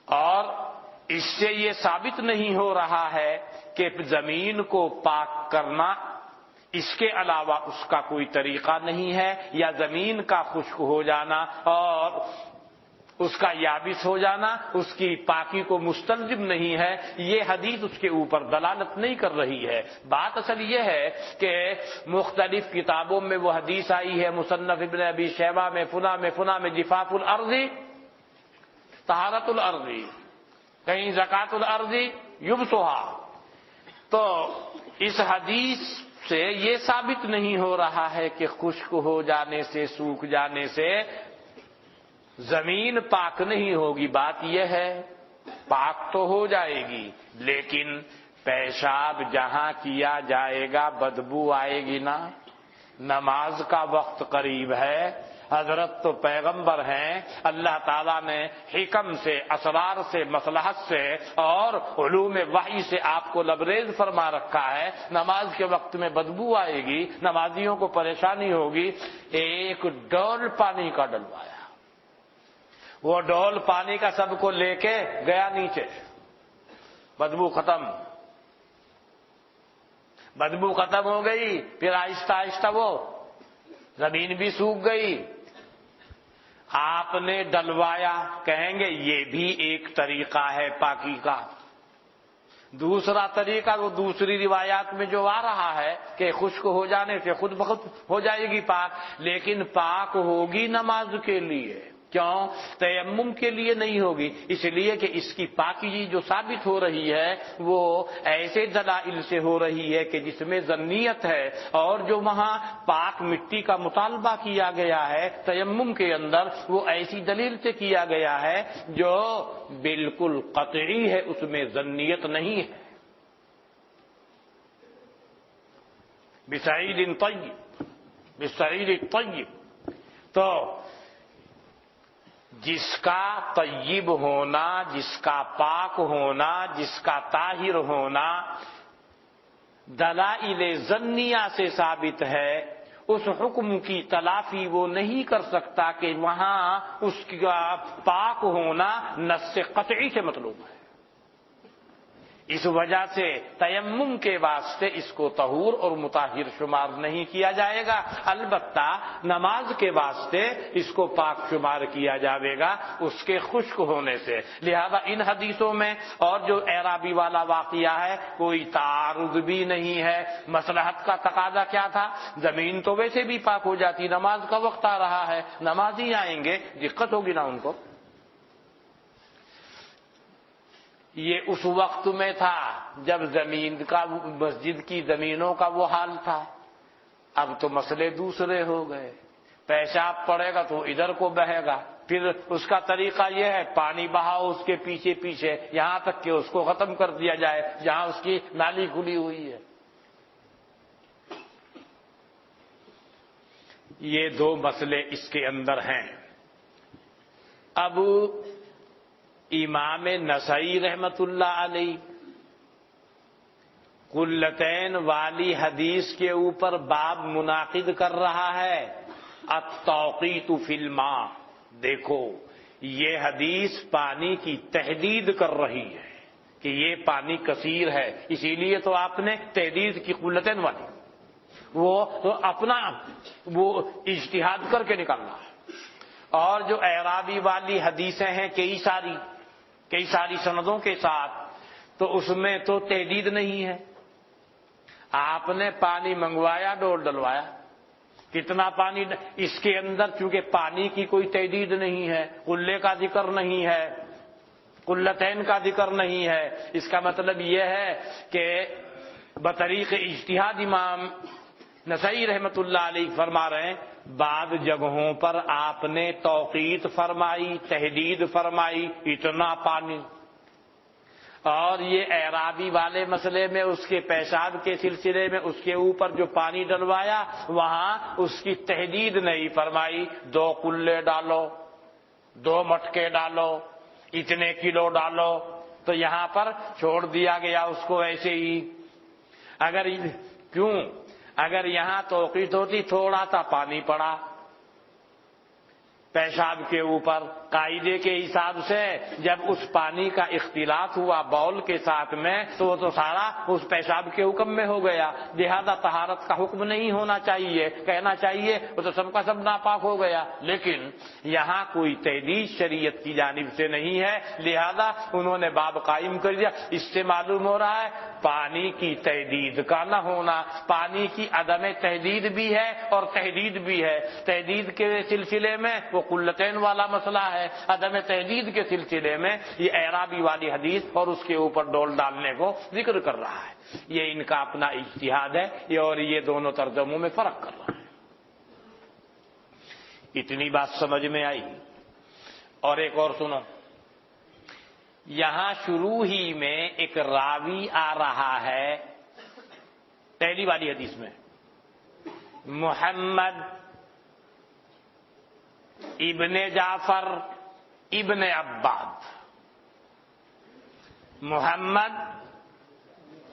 اور اس سے یہ ثابت نہیں ہو رہا ہے کہ زمین کو پاک کرنا اس کے علاوہ اس کا کوئی طریقہ نہیں ہے، یا زمین کا خشک ہو جانا اور اس کا یابس ہو جانا اس کی پاکی کو مستلزم نہیں ہے۔ یہ حدیث اس کے اوپر دلالت نہیں کر رہی ہے۔ بات اصل یہ ہے کہ مختلف کتابوں میں وہ حدیث آئی ہے، مصنف ابن ابی شیبہ میں، فنا میں جفاف الارض طہارت الارض، کہیں زکات الارض یبسھا۔ تو اس حدیث سے یہ ثابت نہیں ہو رہا ہے کہ خشک ہو جانے سے، سوکھ جانے سے زمین پاک نہیں ہوگی۔ بات یہ ہے پاک تو ہو جائے گی، لیکن پیشاب جہاں کیا جائے گا بدبو آئے گی نا۔ نماز کا وقت قریب ہے، حضرت تو پیغمبر ہیں، اللہ تعالیٰ نے حکم سے، اسرار سے، مصلحت سے اور علوم وحی سے آپ کو لبریز فرما رکھا ہے۔ نماز کے وقت میں بدبو آئے گی، نمازیوں کو پریشانی ہوگی۔ ایک ڈول پانی کا ڈلوایا، وہ ڈول پانی کا سب کو لے کے گیا نیچے، بدبو ختم، بدبو ختم ہو گئی۔ پھر آہستہ آہستہ وہ زمین بھی سوکھ گئی۔ آپ نے ڈلوایا، کہیں گے یہ بھی ایک طریقہ ہے پاکی کا۔ دوسرا طریقہ وہ دوسری روایات میں جو آ رہا ہے کہ خشک ہو جانے سے خود بخود ہو جائے گی پاک، لیکن پاک ہوگی نماز کے لیے، کیوں؟ تیمم کے لیے نہیں ہوگی، اس لیے کہ اس کی پاکی جو ثابت ہو رہی ہے وہ ایسے دلائل سے ہو رہی ہے کہ جس میں ظنیت ہے، اور جو وہاں پاک مٹی کا مطالبہ کیا گیا ہے تیمم کے اندر وہ ایسی دلیل سے کیا گیا ہے جو بالکل قطعی ہے، اس میں ظنیت نہیں ہے۔ بسعید طیب، بسعید طیب، تو جس کا طیب ہونا، جس کا پاک ہونا، جس کا طاہر ہونا دلائل ظنیہ سے ثابت ہے، اس حکم کی تلافی وہ نہیں کر سکتا کہ وہاں اس کا پاک ہونا نص قطعی سے مطلوب ہے۔ اس وجہ سے تیمم کے واسطے اس کو طہور اور مطہر شمار نہیں کیا جائے گا، البتہ نماز کے واسطے اس کو پاک شمار کیا جائے گا اس کے خشک ہونے سے۔ لہذا ان حدیثوں میں اور جو اعرابی والا واقعہ ہے کوئی تعارض بھی نہیں ہے۔ مصلحت کا تقاضا کیا تھا؟ زمین تو ویسے بھی پاک ہو جاتی، نماز کا وقت آ رہا ہے، نمازی آئیں گے، دقت ہوگی نا ان کو۔ یہ اس وقت میں تھا جب زمین کا، مسجد کی زمینوں کا وہ حال تھا، اب تو مسئلے دوسرے ہو گئے. پیشاب پڑے گا تو ادھر کو بہے گا، پھر اس کا طریقہ یہ ہے پانی بہاؤ اس کے پیچھے پیچھے یہاں تک کہ اس کو ختم کر دیا جائے جہاں اس کی نالی کھلی ہوئی ہے. یہ دو مسئلے اس کے اندر ہیں. اب امام نسائی رحمت اللہ علیہ قلتین والی حدیث کے اوپر باب منعقد کر رہا ہے، التوقیت فی الماء. دیکھو یہ حدیث پانی کی تحدید کر رہی ہے کہ یہ پانی کثیر ہے، اسی لیے تو آپ نے تحدید کی قلتین والی، وہ تو اپنا وہ اجتہاد کر کے نکالنا ہے. اور جو اعرابی والی حدیثیں ہیں کئی ساری سندوں کے ساتھ، تو اس میں تو تحدید نہیں ہے. آپ نے پانی منگوایا، ڈول ڈلوایا، کتنا پانی اس کے اندر چونکہ پانی کی کوئی تحدید نہیں ہے، قلے کا ذکر نہیں ہے، قلتین کا ذکر نہیں ہے. اس کا مطلب یہ ہے کہ بطریق اجتہاد امام نسائی رحمت اللہ علیہ فرما رہے ہیں بعض جگہوں پر آپ نے توقیت فرمائی، تحدید فرمائی اتنا پانی، اور یہ اعرابی والے مسئلے میں اس کے پیشاب کے سلسلے میں اس کے اوپر جو پانی ڈلوایا وہاں اس کی تحدید نہیں فرمائی، 2 کلے ڈالو، 2 مٹکے ڈالو، اتنے کلو ڈالو، تو یہاں پر چھوڑ دیا گیا اس کو ایسے ہی. اگر یہاں توقیت ہوتی تھوڑا سا پانی پڑا پیشاب کے اوپر، قاعدے کے حساب سے جب اس پانی کا اختلاط ہوا باؤل کے ساتھ میں تو وہ تو سارا اس پیشاب کے حکم میں ہو گیا، لہذا طہارت کا حکم نہیں ہونا چاہیے، کہنا چاہیے وہ تو سب کا سب ناپاک ہو گیا. لیکن یہاں کوئی تحدید شریعت کی جانب سے نہیں ہے، لہذا انہوں نے باب قائم کر دیا. اس سے معلوم ہو رہا ہے پانی کی تحدید کا نہ ہونا، پانی کی عدم تحدید بھی ہے اور تحدید بھی ہے. تحدید کے سلسلے میں وہ قلتین والا مسئلہ ہے، عدم تحدید کے سلسلے میں یہ اعرابی والی حدیث اور اس کے اوپر ڈول ڈالنے کو ذکر کر رہا ہے. یہ ان کا اپنا اجتہاد ہے اور یہ دونوں ترجموں میں فرق کر رہا ہے. اتنی بات سمجھ میں آئی. اور ایک اور سنو، یہاں شروع ہی میں ایک راوی آ رہا ہے پہلی والی حدیث میں، محمد ابن جعفر ابن عباد. محمد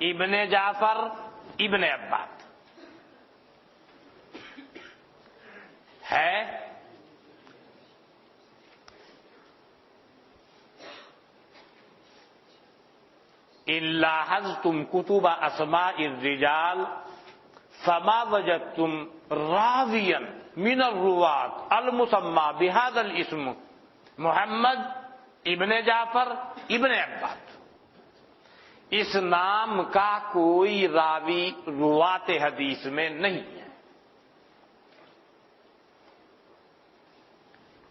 ابن جعفر ابن عباد ہے. ان لاحظتم کتب اسماء الرجال فما وجدتم راویا من الرواة المسمى بهذا الاسم محمد ابن جعفر ابن عباد. اس نام کا کوئی راوی روات حدیث میں نہیں ہے.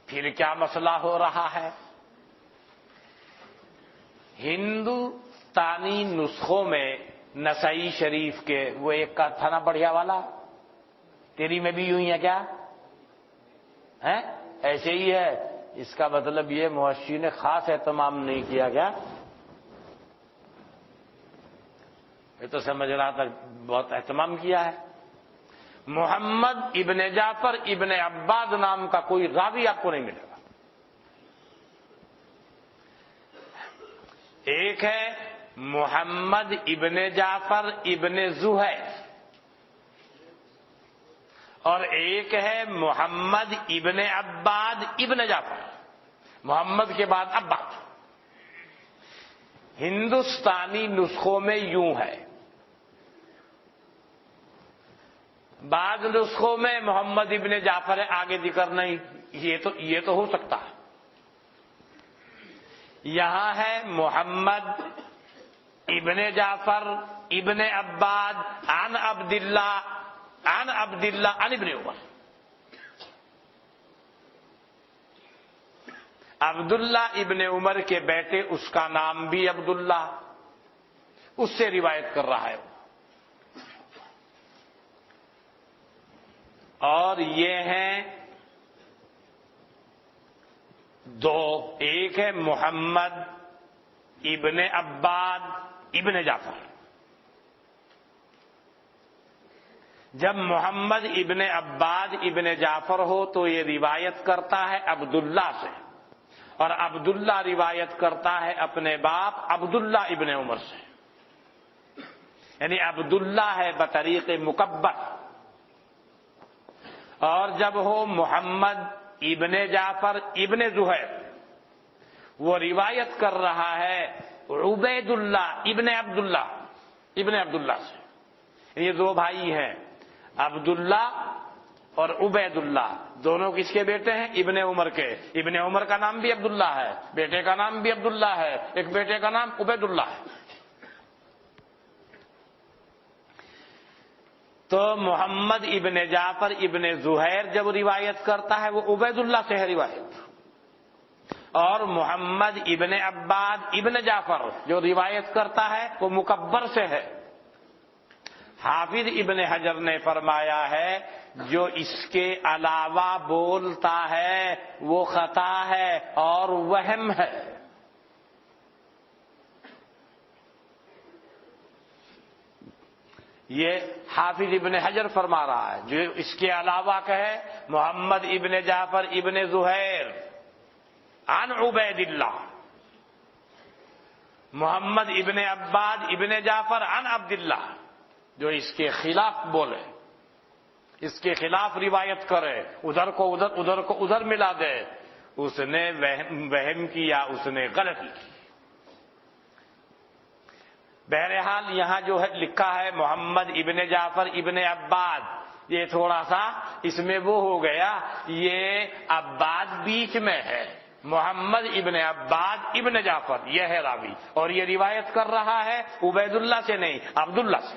پھر کیا مسئلہ ہو رہا ہے؟ ہندوستانی نسخوں میں نسائی شریف کے وہ ایک کا تھا نا بڑھیا والا، تیری میں بھی یوں ہی ہے کیا ہے؟ ایسے ہی ہے. اس کا مطلب یہ محشی نے خاص اہتمام نہیں کیا کیا؟ یہ تو سمجھ رہا تھا بہت اہتمام کیا ہے. محمد ابن جعفر ابن عباد نام کا کوئی راوی آپ کو نہیں ملے گا. ایک ہے محمد ابن جعفر ابن زہیر اور ایک ہے محمد ابن عباد ابن جعفر، محمد کے بعد عباد. ہندوستانی نسخوں میں یوں ہے، بعض نسخوں میں محمد ابن جعفر آگے ذکر نہیں، یہ تو ہو سکتا ہے. یہاں ہے محمد ابن جعفر ابن عباد عن عبداللہ عن ابن عمر. عبداللہ ابن عمر کے بیٹے اس کا نام بھی عبداللہ، اس سے روایت کر رہا ہے. اور یہ ہیں دو، ایک ہے محمد ابن عباد ابن جعفر. جب محمد ابن عباد ابن جعفر ہو تو یہ روایت کرتا ہے عبداللہ سے، اور عبداللہ روایت کرتا ہے اپنے باپ عبداللہ ابن عمر سے، یعنی عبداللہ ہے بطریق مکبر. اور جب ہو محمد ابن جعفر ابن زہیر، وہ روایت کر رہا ہے عبید اللہ ابن عبداللہ ابن عبداللہ سے. یہ دو بھائی ہیں، عبداللہ اور عبید اللہ، دونوں کس کے بیٹے ہیں؟ ابن عمر کے. ابن عمر کا نام بھی عبداللہ ہے، بیٹے کا نام بھی عبداللہ ہے، ایک بیٹے کا نام عبید اللہ ہے. تو محمد ابن جعفر ابن زہیر جب روایت کرتا ہے وہ عبید اللہ سے ہے روایت، اور محمد ابن عباد ابن جعفر جو روایت کرتا ہے وہ مکبر سے ہے. حافظ ابن حجر نے فرمایا ہے جو اس کے علاوہ بولتا ہے وہ خطا ہے اور وہم ہے. یہ حافظ ابن حجر فرما رہا ہے، جو اس کے علاوہ کہے محمد ابن جعفر ابن زہیر عن عبید اللہ، محمد ابن عباد ابن جعفر عن عبداللہ، جو اس کے خلاف بولے، اس کے خلاف روایت کرے، ادھر کو ادھر ادھر کو ادھر ملا دے، اس نے وہم کیا، اس نے غلطی کی. بہرحال یہاں جو ہے لکھا ہے محمد ابن جعفر ابن عباد، یہ تھوڑا سا اس میں وہ ہو گیا، یہ عباد بیچ میں ہے، محمد ابن عباد ابن جعفر یہ ہے راوی، اور یہ روایت کر رہا ہے عبید اللہ سے نہیں عبداللہ سے.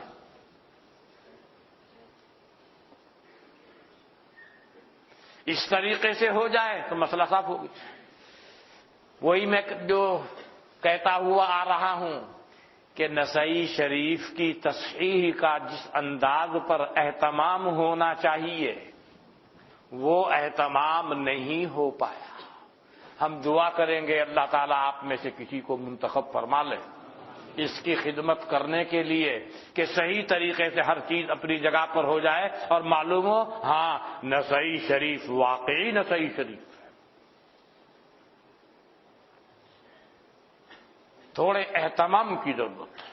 اس طریقے سے ہو جائے تو مسئلہ صاف ہوگی. وہی میں جو کہتا ہوا آ رہا ہوں کہ نسائی شریف کی تصحیح کا جس انداز پر اہتمام ہونا چاہیے وہ اہتمام نہیں ہو پایا. ہم دعا کریں گے اللہ تعالیٰ آپ میں سے کسی کو منتخب فرما لے اس کی خدمت کرنے کے لیے کہ صحیح طریقے سے ہر چیز اپنی جگہ پر ہو جائے اور معلوم ہو ہاں نسائی شریف واقعی نسائی شریف. تھوڑے اہتمام کی ضرورت ہے،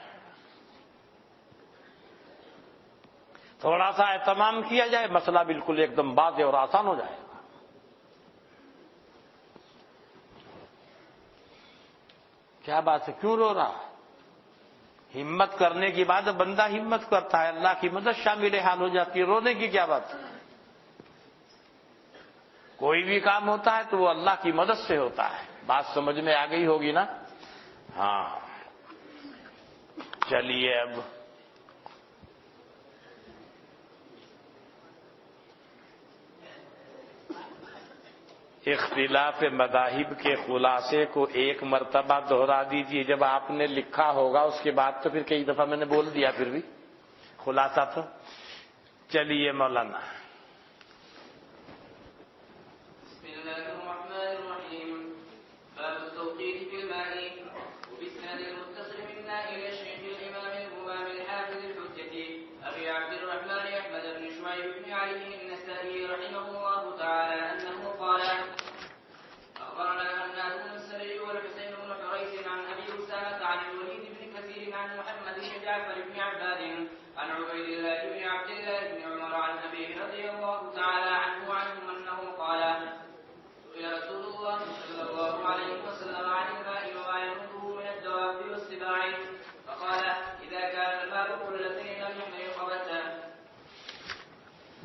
تھوڑا سا اہتمام کیا جائے مسئلہ بالکل ایک دم واضح اور آسان ہو جائے گا. کیا بات ہے، کیوں رو رہا؟ ہمت کرنے کی بات بندہ ہمت کرتا ہے، اللہ کی مدد شامل حال ہو جاتی ہے، رونے کی کیا بات ہے؟ کوئی بھی کام ہوتا ہے تو وہ اللہ کی مدد سے ہوتا ہے. بات سمجھ میں آ گئی ہوگی نا؟ ہاں چلیے اب اختلاف مذاہب کے خلاصے کو ایک مرتبہ دہرا دیجیے. جب آپ نے لکھا ہوگا اس کے بعد تو پھر کئی دفعہ میں نے بول دیا، پھر بھی خلاصہ تو. چلیے مولانا.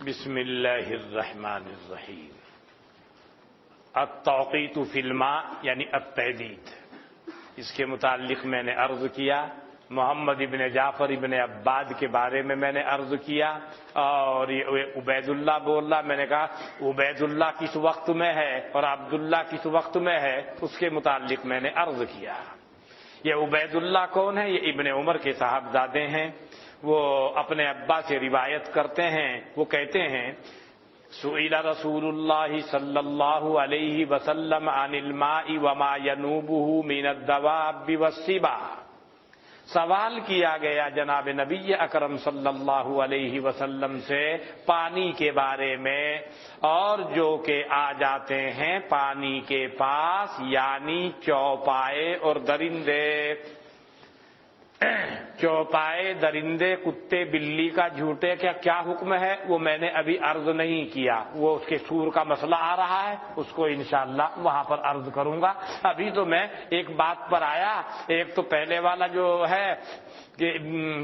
بسم اللہ الرحمن الرحیم. التوقیت فی الماء یعنی التعدید، اس کے متعلق میں نے عرض کیا. محمد ابن جعفر ابن عباد کے بارے میں نے عرض کیا، اور یہ عبید اللہ بول رہا، میں نے کہا عبید اللہ کس وقت میں ہے اور عبداللہ کس وقت میں ہے، اس کے متعلق میں نے عرض کیا. یہ عبید اللہ کون ہے؟ یہ ابن عمر کے صاحبزادے ہیں. وہ اپنے ابا سے روایت کرتے ہیں. وہ کہتے ہیں سئل رسول اللہ صلی اللہ علیہ وسلم عن الماء وما ينوبه من الدواب والسباع، سوال کیا گیا جناب نبی اکرم صلی اللہ علیہ وسلم سے پانی کے بارے میں، اور جو کہ آ جاتے ہیں پانی کے پاس، یعنی چوپائے اور درندے، چوپائے درندے کتے بلی کا جھوٹے کا کیا حکم ہے وہ میں نے ابھی عرض نہیں کیا، وہ اس کے سور کا مسئلہ آ رہا ہے، اس کو انشاءاللہ وہاں پر عرض کروں گا۔ ابھی تو میں ایک بات پر آیا، ایک تو پہلے والا جو ہے کہ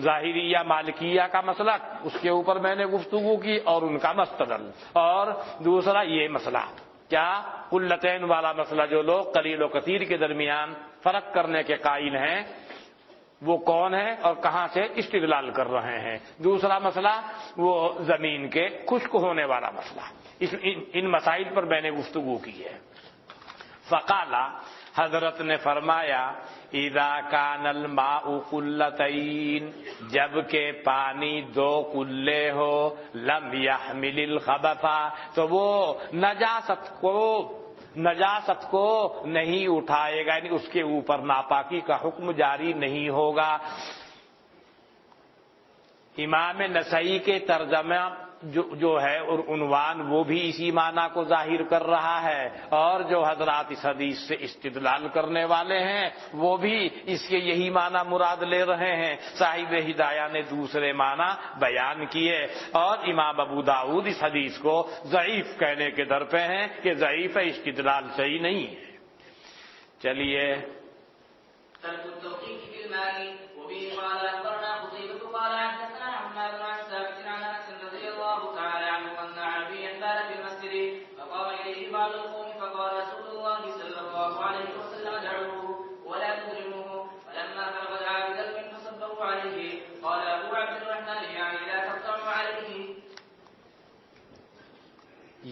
ظاہریہ مالکیہ کا مسئلہ، اس کے اوپر میں نے گفتگو کی اور ان کا مستدل، اور دوسرا یہ مسئلہ کیا قلتین والا مسئلہ، جو لوگ قلیل و کثیر کے درمیان فرق کرنے کے قائل ہیں وہ کون ہے اور کہاں سے استدلال کر رہے ہیں، دوسرا مسئلہ وہ زمین کے خشک ہونے والا مسئلہ، ان مسائل پر میں نے گفتگو کی ہے۔ فقال، حضرت نے فرمایا، اذا کان الماء قلتین، جب کہ پانی دو قلے ہو، لم يحمل الخبث، تو وہ نجاست کو نہیں اٹھائے گا، یعنی اس کے اوپر ناپاکی کا حکم جاری نہیں ہوگا۔ امام نسائی کے ترجمہ جو ہے اور عنوان وہ بھی اسی معنی کو ظاہر کر رہا ہے، اور جو حضرات اس حدیث سے استدلال کرنے والے ہیں وہ بھی اس کے یہی معنی مراد لے رہے ہیں۔ صاحب ہدایہ نے دوسرے معنی بیان کیے، اور امام ابو داؤد اس حدیث کو ضعیف کہنے کے در پہ ہیں کہ ضعیف ہے، استدلال صحیح نہیں ہے۔ چلیے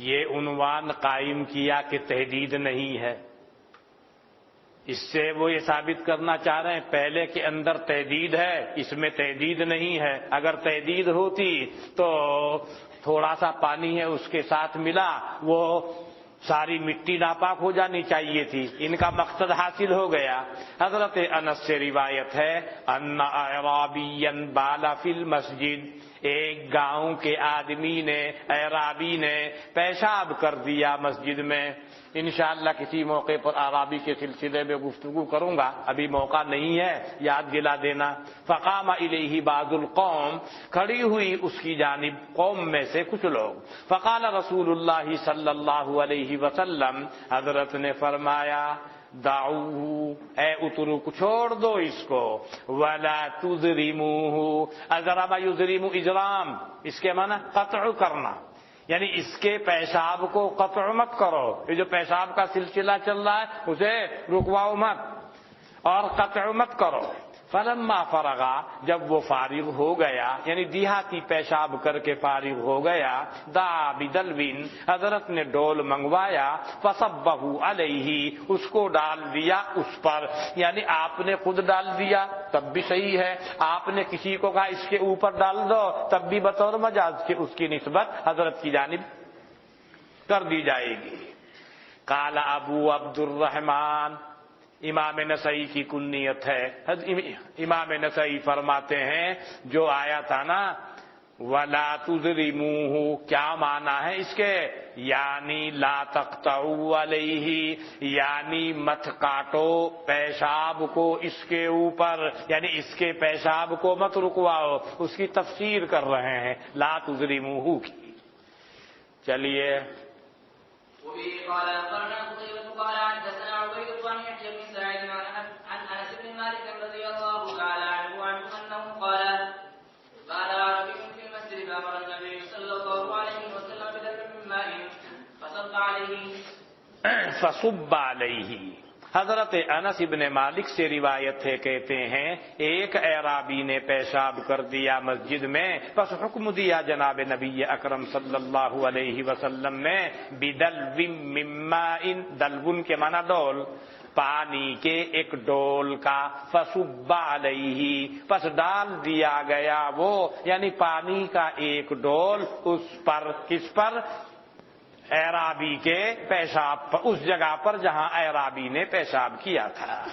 یہ عنوان قائم کیا کہ تحدید نہیں ہے، اس سے وہ یہ ثابت کرنا چاہ رہے ہیں پہلے کے اندر تحدید ہے، اس میں تحدید نہیں ہے۔ اگر تحدید ہوتی تو تھوڑا سا پانی ہے اس کے ساتھ ملا، وہ ساری مٹی ناپاک ہو جانی چاہیے تھی، ان کا مقصد حاصل ہو گیا۔ حضرت انس سے روایت ہے، ان اعرابیا بال فی المسجد، ایک گاؤں کے آدمی نے، اعرابی نے پیشاب کر دیا مسجد میں۔ انشاءاللہ کسی موقع پر اعرابی کے سلسلے میں گفتگو کروں گا، ابھی موقع نہیں ہے، یاد دلا دینا۔ فقام الیہ بعض القوم، کھڑی ہوئی اس کی جانب قوم میں سے کچھ لوگ۔ فقال رسول اللہ صلی اللہ علیہ وسلم، حضرت نے فرمایا، دعوہ، اے اترک، چھوڑ دو اس کو، ولا تضرموہ، اضرم یضرم اجرام، اس کے معنی قطع کرنا، یعنی اس کے پیشاب کو قطع مت کرو، یہ جو پیشاب کا سلسلہ چل رہا ہے اسے رکواؤ مت اور قطع مت کرو۔ فلما فرغا، جب وہ فارغ ہو گیا، یعنی دیہاتی پیشاب کر کے فارغ ہو گیا، دعا بدلوین، حضرت نے ڈول منگوایا، فصبہ علیہ، اس کو ڈال دیا اس پر، یعنی آپ نے خود ڈال دیا تب بھی صحیح ہے، آپ نے کسی کو کہا اس کے اوپر ڈال دو تب بھی بطور مجاز کے اس کی نسبت حضرت کی جانب کر دی جائے گی۔ قال ابو عبد الرحمن، امام نسائی کی کنیت ہے، امام نسائی فرماتے ہیں جو آیا تھا نا وَلَا تُضْرِمُوهُ، کیا معنی ہے اس کے؟ یعنی لا تقطعوا علیہ، یعنی مت کاٹو پیشاب کو اس کے اوپر، یعنی اس کے پیشاب کو مت رکواؤ، اس کی تفسیر کر رہے ہیں لا تُضْرِمُوهُ کی۔ چلیے فصب علیہ، حضرت انس ابن مالک سے روایت ہے، کہتے ہیں ایک اعرابی نے پیشاب کر دیا مسجد میں، پس حکم دیا جناب نبی اکرم صلی اللہ علیہ وسلم نے بدلو من ماء، دلون کے معنی ڈول، پانی کے ایک ڈول کا، فصب علیہ، پس ڈال دیا گیا وہ، یعنی پانی کا ایک ڈول اس پر، کس پر؟ اعرابی کے پیشاب پر، اس جگہ پر جہاں اعرابی نے پیشاب کیا تھا۔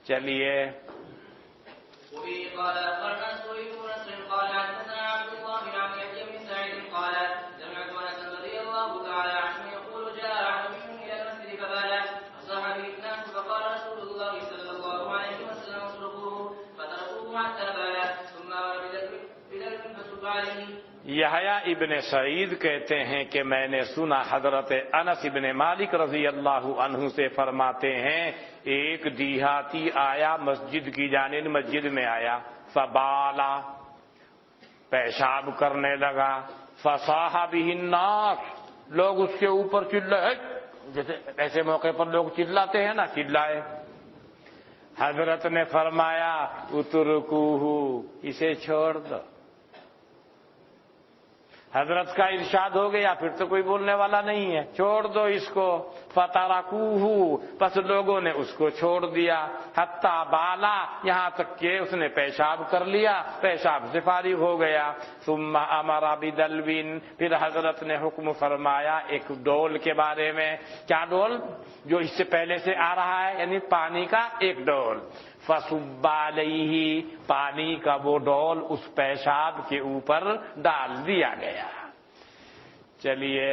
چلیے یحییٰ ابن سعید کہتے ہیں کہ میں نے سنا حضرت انس ابن مالک رضی اللہ عنہ سے فرماتے ہیں ایک دیہاتی آیا مسجد کی جانب، مسجد میں آیا، فبالا پیشاب کرنے لگا، فصاح بہ الناس لوگ اس کے اوپر چلائے، جیسے ایسے موقع پر لوگ چلاتے ہیں نا، چلائے۔ حضرت نے فرمایا اترکوہ اسے چھوڑ دو۔ حضرت کا ارشاد ہو گیا پھر تو کوئی بولنے والا نہیں ہے، چھوڑ دو اس کو۔ فترکوہ پس لوگوں نے اس کو چھوڑ دیا، حتی بالا یہاں تک کہ اس نے پیشاب کر لیا، پیشاب سے فارغ ہو گیا۔ ثم امر بدلو پھر حضرت نے حکم فرمایا ایک ڈول کے بارے میں۔ کیا ڈول؟ جو اس سے پہلے سے آ رہا ہے، یعنی پانی کا ایک ڈول۔ فصب علیہ پانی کا وہ ڈول اس پیشاب کے اوپر ڈال دیا گیا۔ چلیے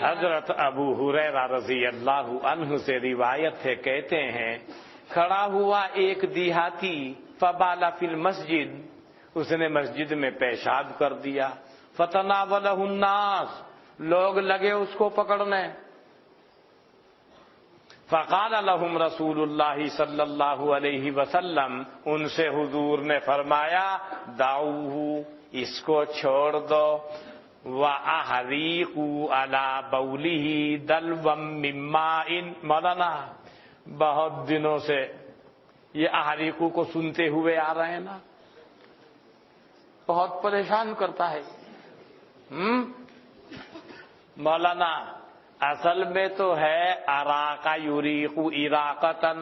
حضرت ابو ہریرہ رضی اللہ عنہ سے روایت ہے، کہتے ہیں کھڑا ہوا ایک دیہاتی، فبالا فی المسجد اس نے مسجد میں پیشاب کر دیا، فتناولہ الناس لوگ لگے اس کو پکڑنے، فقال لهم رسول اللہ صلی اللہ علیہ وسلم ان سے حضور نے فرمایا دعوہ اس کو چھوڑ دو، وَأَحْرِقُوا عَلَى بَوْلِهِ دَلْوًا مِّن مَّاءٍ۔ مولانا بہت دنوں سے یہ احریقو کو سنتے ہوئے آ رہے ہیں نا، بہت پریشان کرتا ہے۔ مولانا اصل میں تو ہے اراقہ یریقو اراقتن،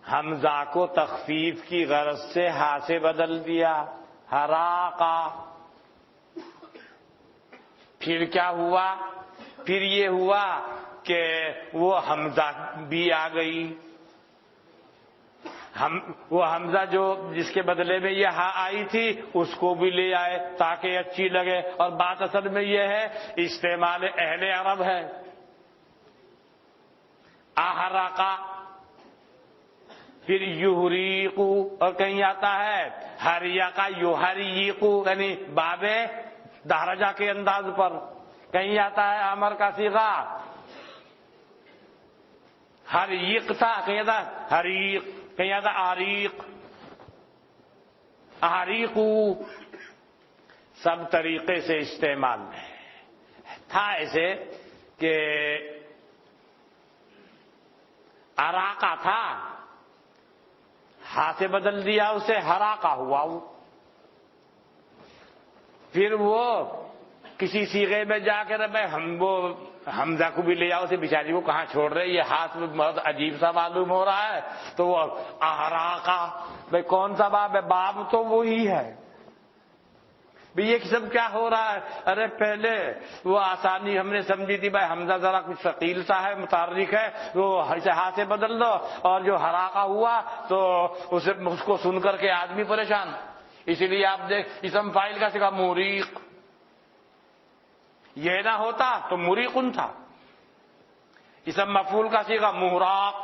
حمزہ کو تخفیف کی غرض سے ہا سے بدل دیا، ہراقہ۔ پھر کیا ہوا؟ پھر یہ ہوا کہ وہ حمزہ بھی آ گئی، وہ حمزہ جو جس کے بدلے میں یہ ہا آئی تھی اس کو بھی لے آئے تاکہ اچھی لگے، اور بات اصل میں یہ ہے استعمال اہل عرب ہے۔ احرقہ، پھر یحریقو، اور کہیں آتا ہے حریقہ یحریقو، یعنی باب دہرجہ کے انداز پر، کہیں آتا ہے امر کا صیغہ حریق تھا، کہیں آتا حریق، کہیں آتا آریق، احریقو، سب طریقے سے استعمال ہے۔ تھا ایسے کہ اراقہ تھا، ہا سے بدل دیا اسے، ہراقہ ہوا وہ۔ پھر وہ کسی صیغے میں جا کر ہم وہ حمزہ کو بھی لے آؤ، اسے بیچاری کو کہاں چھوڑ رہے، یہ ہاتھ میں بہت عجیب سا معلوم ہو رہا ہے، تو وہ احراقہ، بھائی کون سا باب ہے؟ باب تو وہی ہے بھئی، یہ سب کیا ہو رہا ہے؟ ارے پہلے وہ آسانی ہم نے سمجھی تھی، بھائی حمزہ ذرا کچھ ثقیل سا ہے، متحرک ہے، وہ اسے ہاتھ سے بدل دو، اور جو ہراقہ ہوا تو اس کو سن کر کے آدمی پریشان۔ اسی لیے آپ دیکھ اسم فاعل کا صیغہ موریق، یہ نہ ہوتا تو مریقن تھا۔ اسم مفعول کا صیغہ محراق،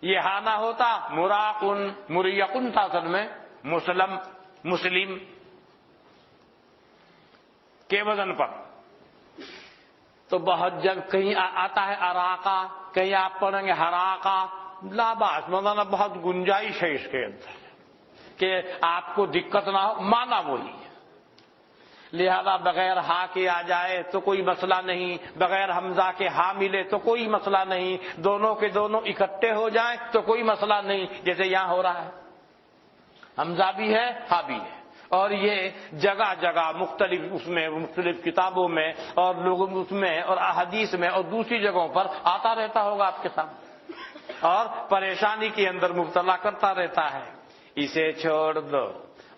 یہ ہا نہ ہوتا مراقن، مریقن تھا اصل میں، مسلم کے وزن پر۔ تو بہت جب کہیں آتا ہے اراقہ، کہیں آپ پڑھیں گے ہراقہ، لا باس، مولانا بہت گنجائش ہے اس کے اندر کہ آپ کو دقت نہ ہو، معنی وہی ہے۔ لہذا بغیر ہا کے آ جائے تو کوئی مسئلہ نہیں، بغیر حمزہ کے ہا ملے تو کوئی مسئلہ نہیں، دونوں کے دونوں اکٹھے ہو جائیں تو کوئی مسئلہ نہیں، جیسے یہاں ہو رہا ہے، حمزہ بھی ہے ہا بھی ہے۔ اور یہ جگہ جگہ مختلف کتابوں میں اور لوگوں اس میں اور احادیث میں اور دوسری جگہوں پر آتا رہتا ہوگا آپ کے سامنے، اور پریشانی کے اندر مبتلا کرتا رہتا ہے۔ اسے چھوڑ دو،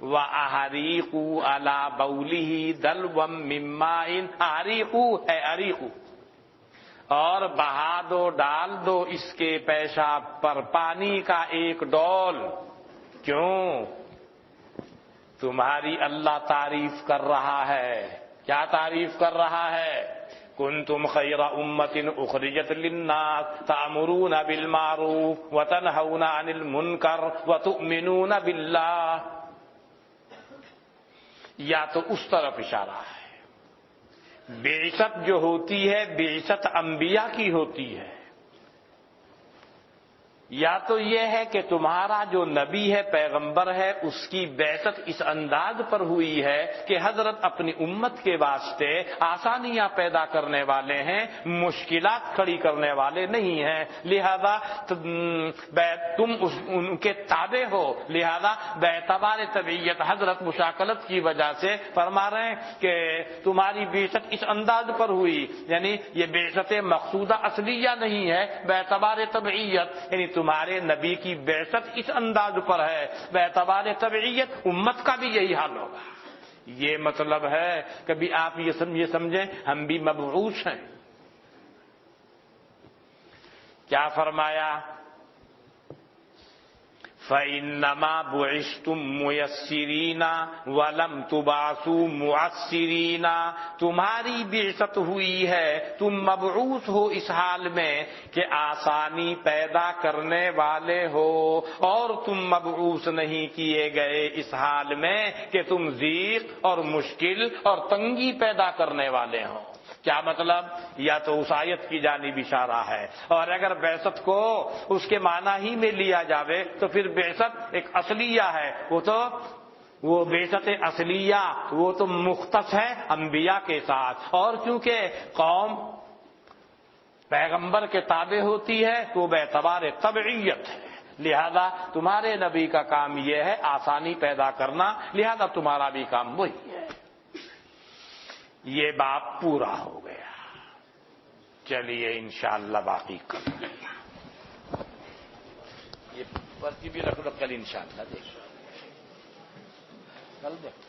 وَأَحْرِقُوا عَلَى بَوْلِهِ دَلْوًا مِّن مَّاءٍ، احریقو ہے اریقو، اور بہا دو ڈال دو اس کے پیشاب پر پانی کا ایک ڈول۔ کیوں؟ تمہاری اللہ تعریف کر رہا ہے۔ کیا تعریف کر رہا ہے؟ کنتم خیر امۃ اخرجت للناس تأمرون بالمعروف وتنہون عن المنکر وتؤمنون باللہ۔ یا تو اس طرف اشارہ ہے، بعثت جو ہوتی ہے بعثت انبیاء کی ہوتی ہے، یا تو یہ ہے کہ تمہارا جو نبی ہے پیغمبر ہے اس کی بعثت اس انداز پر ہوئی ہے کہ حضرت اپنی امت کے واسطے آسانیاں پیدا کرنے والے ہیں، مشکلات کھڑی کرنے والے نہیں ہیں، لہذا تم ان کے تابع ہو، لہذا باعتبار طبیعت حضرت مشاکلت کی وجہ سے فرما رہے ہیں کہ تمہاری بعثت اس انداز پر ہوئی، یعنی یہ بعثت مقصودہ اصلیہ نہیں ہے، باعتبار طبیعت یعنی تمہارے نبی کی بعثت اس انداز پر ہے، باعتبار طبعیت امت کا بھی یہی حال ہوگا۔ یہ مطلب ہے کبھی آپ یہ سمجھیں ہم بھی مبعوث ہیں۔ کیا فرمایا؟ فَإِنَّمَا بُعِثْتُم مُيَسِّرِينَ وَلَمْ تُبْعَثُوا مُعَسِّرِينَ، تمہاری بعثت ہوئی ہے، تم مبعوث ہو اس حال میں کہ آسانی پیدا کرنے والے ہو، اور تم مبعوث نہیں کیے گئے اس حال میں کہ تم ضیق اور مشکل اور تنگی پیدا کرنے والے ہوں۔ کیا مطلب؟ یا تو اس آیت کی جانب اشارہ ہے، اور اگر بعثت کو اس کے معنی ہی میں لیا جاوے تو پھر بعثت ایک اصلیہ ہے، وہ بعثت اصلیہ وہ تو مختص ہے انبیاء کے ساتھ، اور چونکہ قوم پیغمبر کے تابع ہوتی ہے تو باعتبار طبعیت ہے، لہذا تمہارے نبی کا کام یہ ہے آسانی پیدا کرنا، لہذا تمہارا بھی کام وہی ہے۔ یہ باب پورا ہو گیا، چلیے انشاءاللہ باقی کل یہ پرچی بھی رکھ دو، کل انشاءاللہ دیکھ کل دیکھ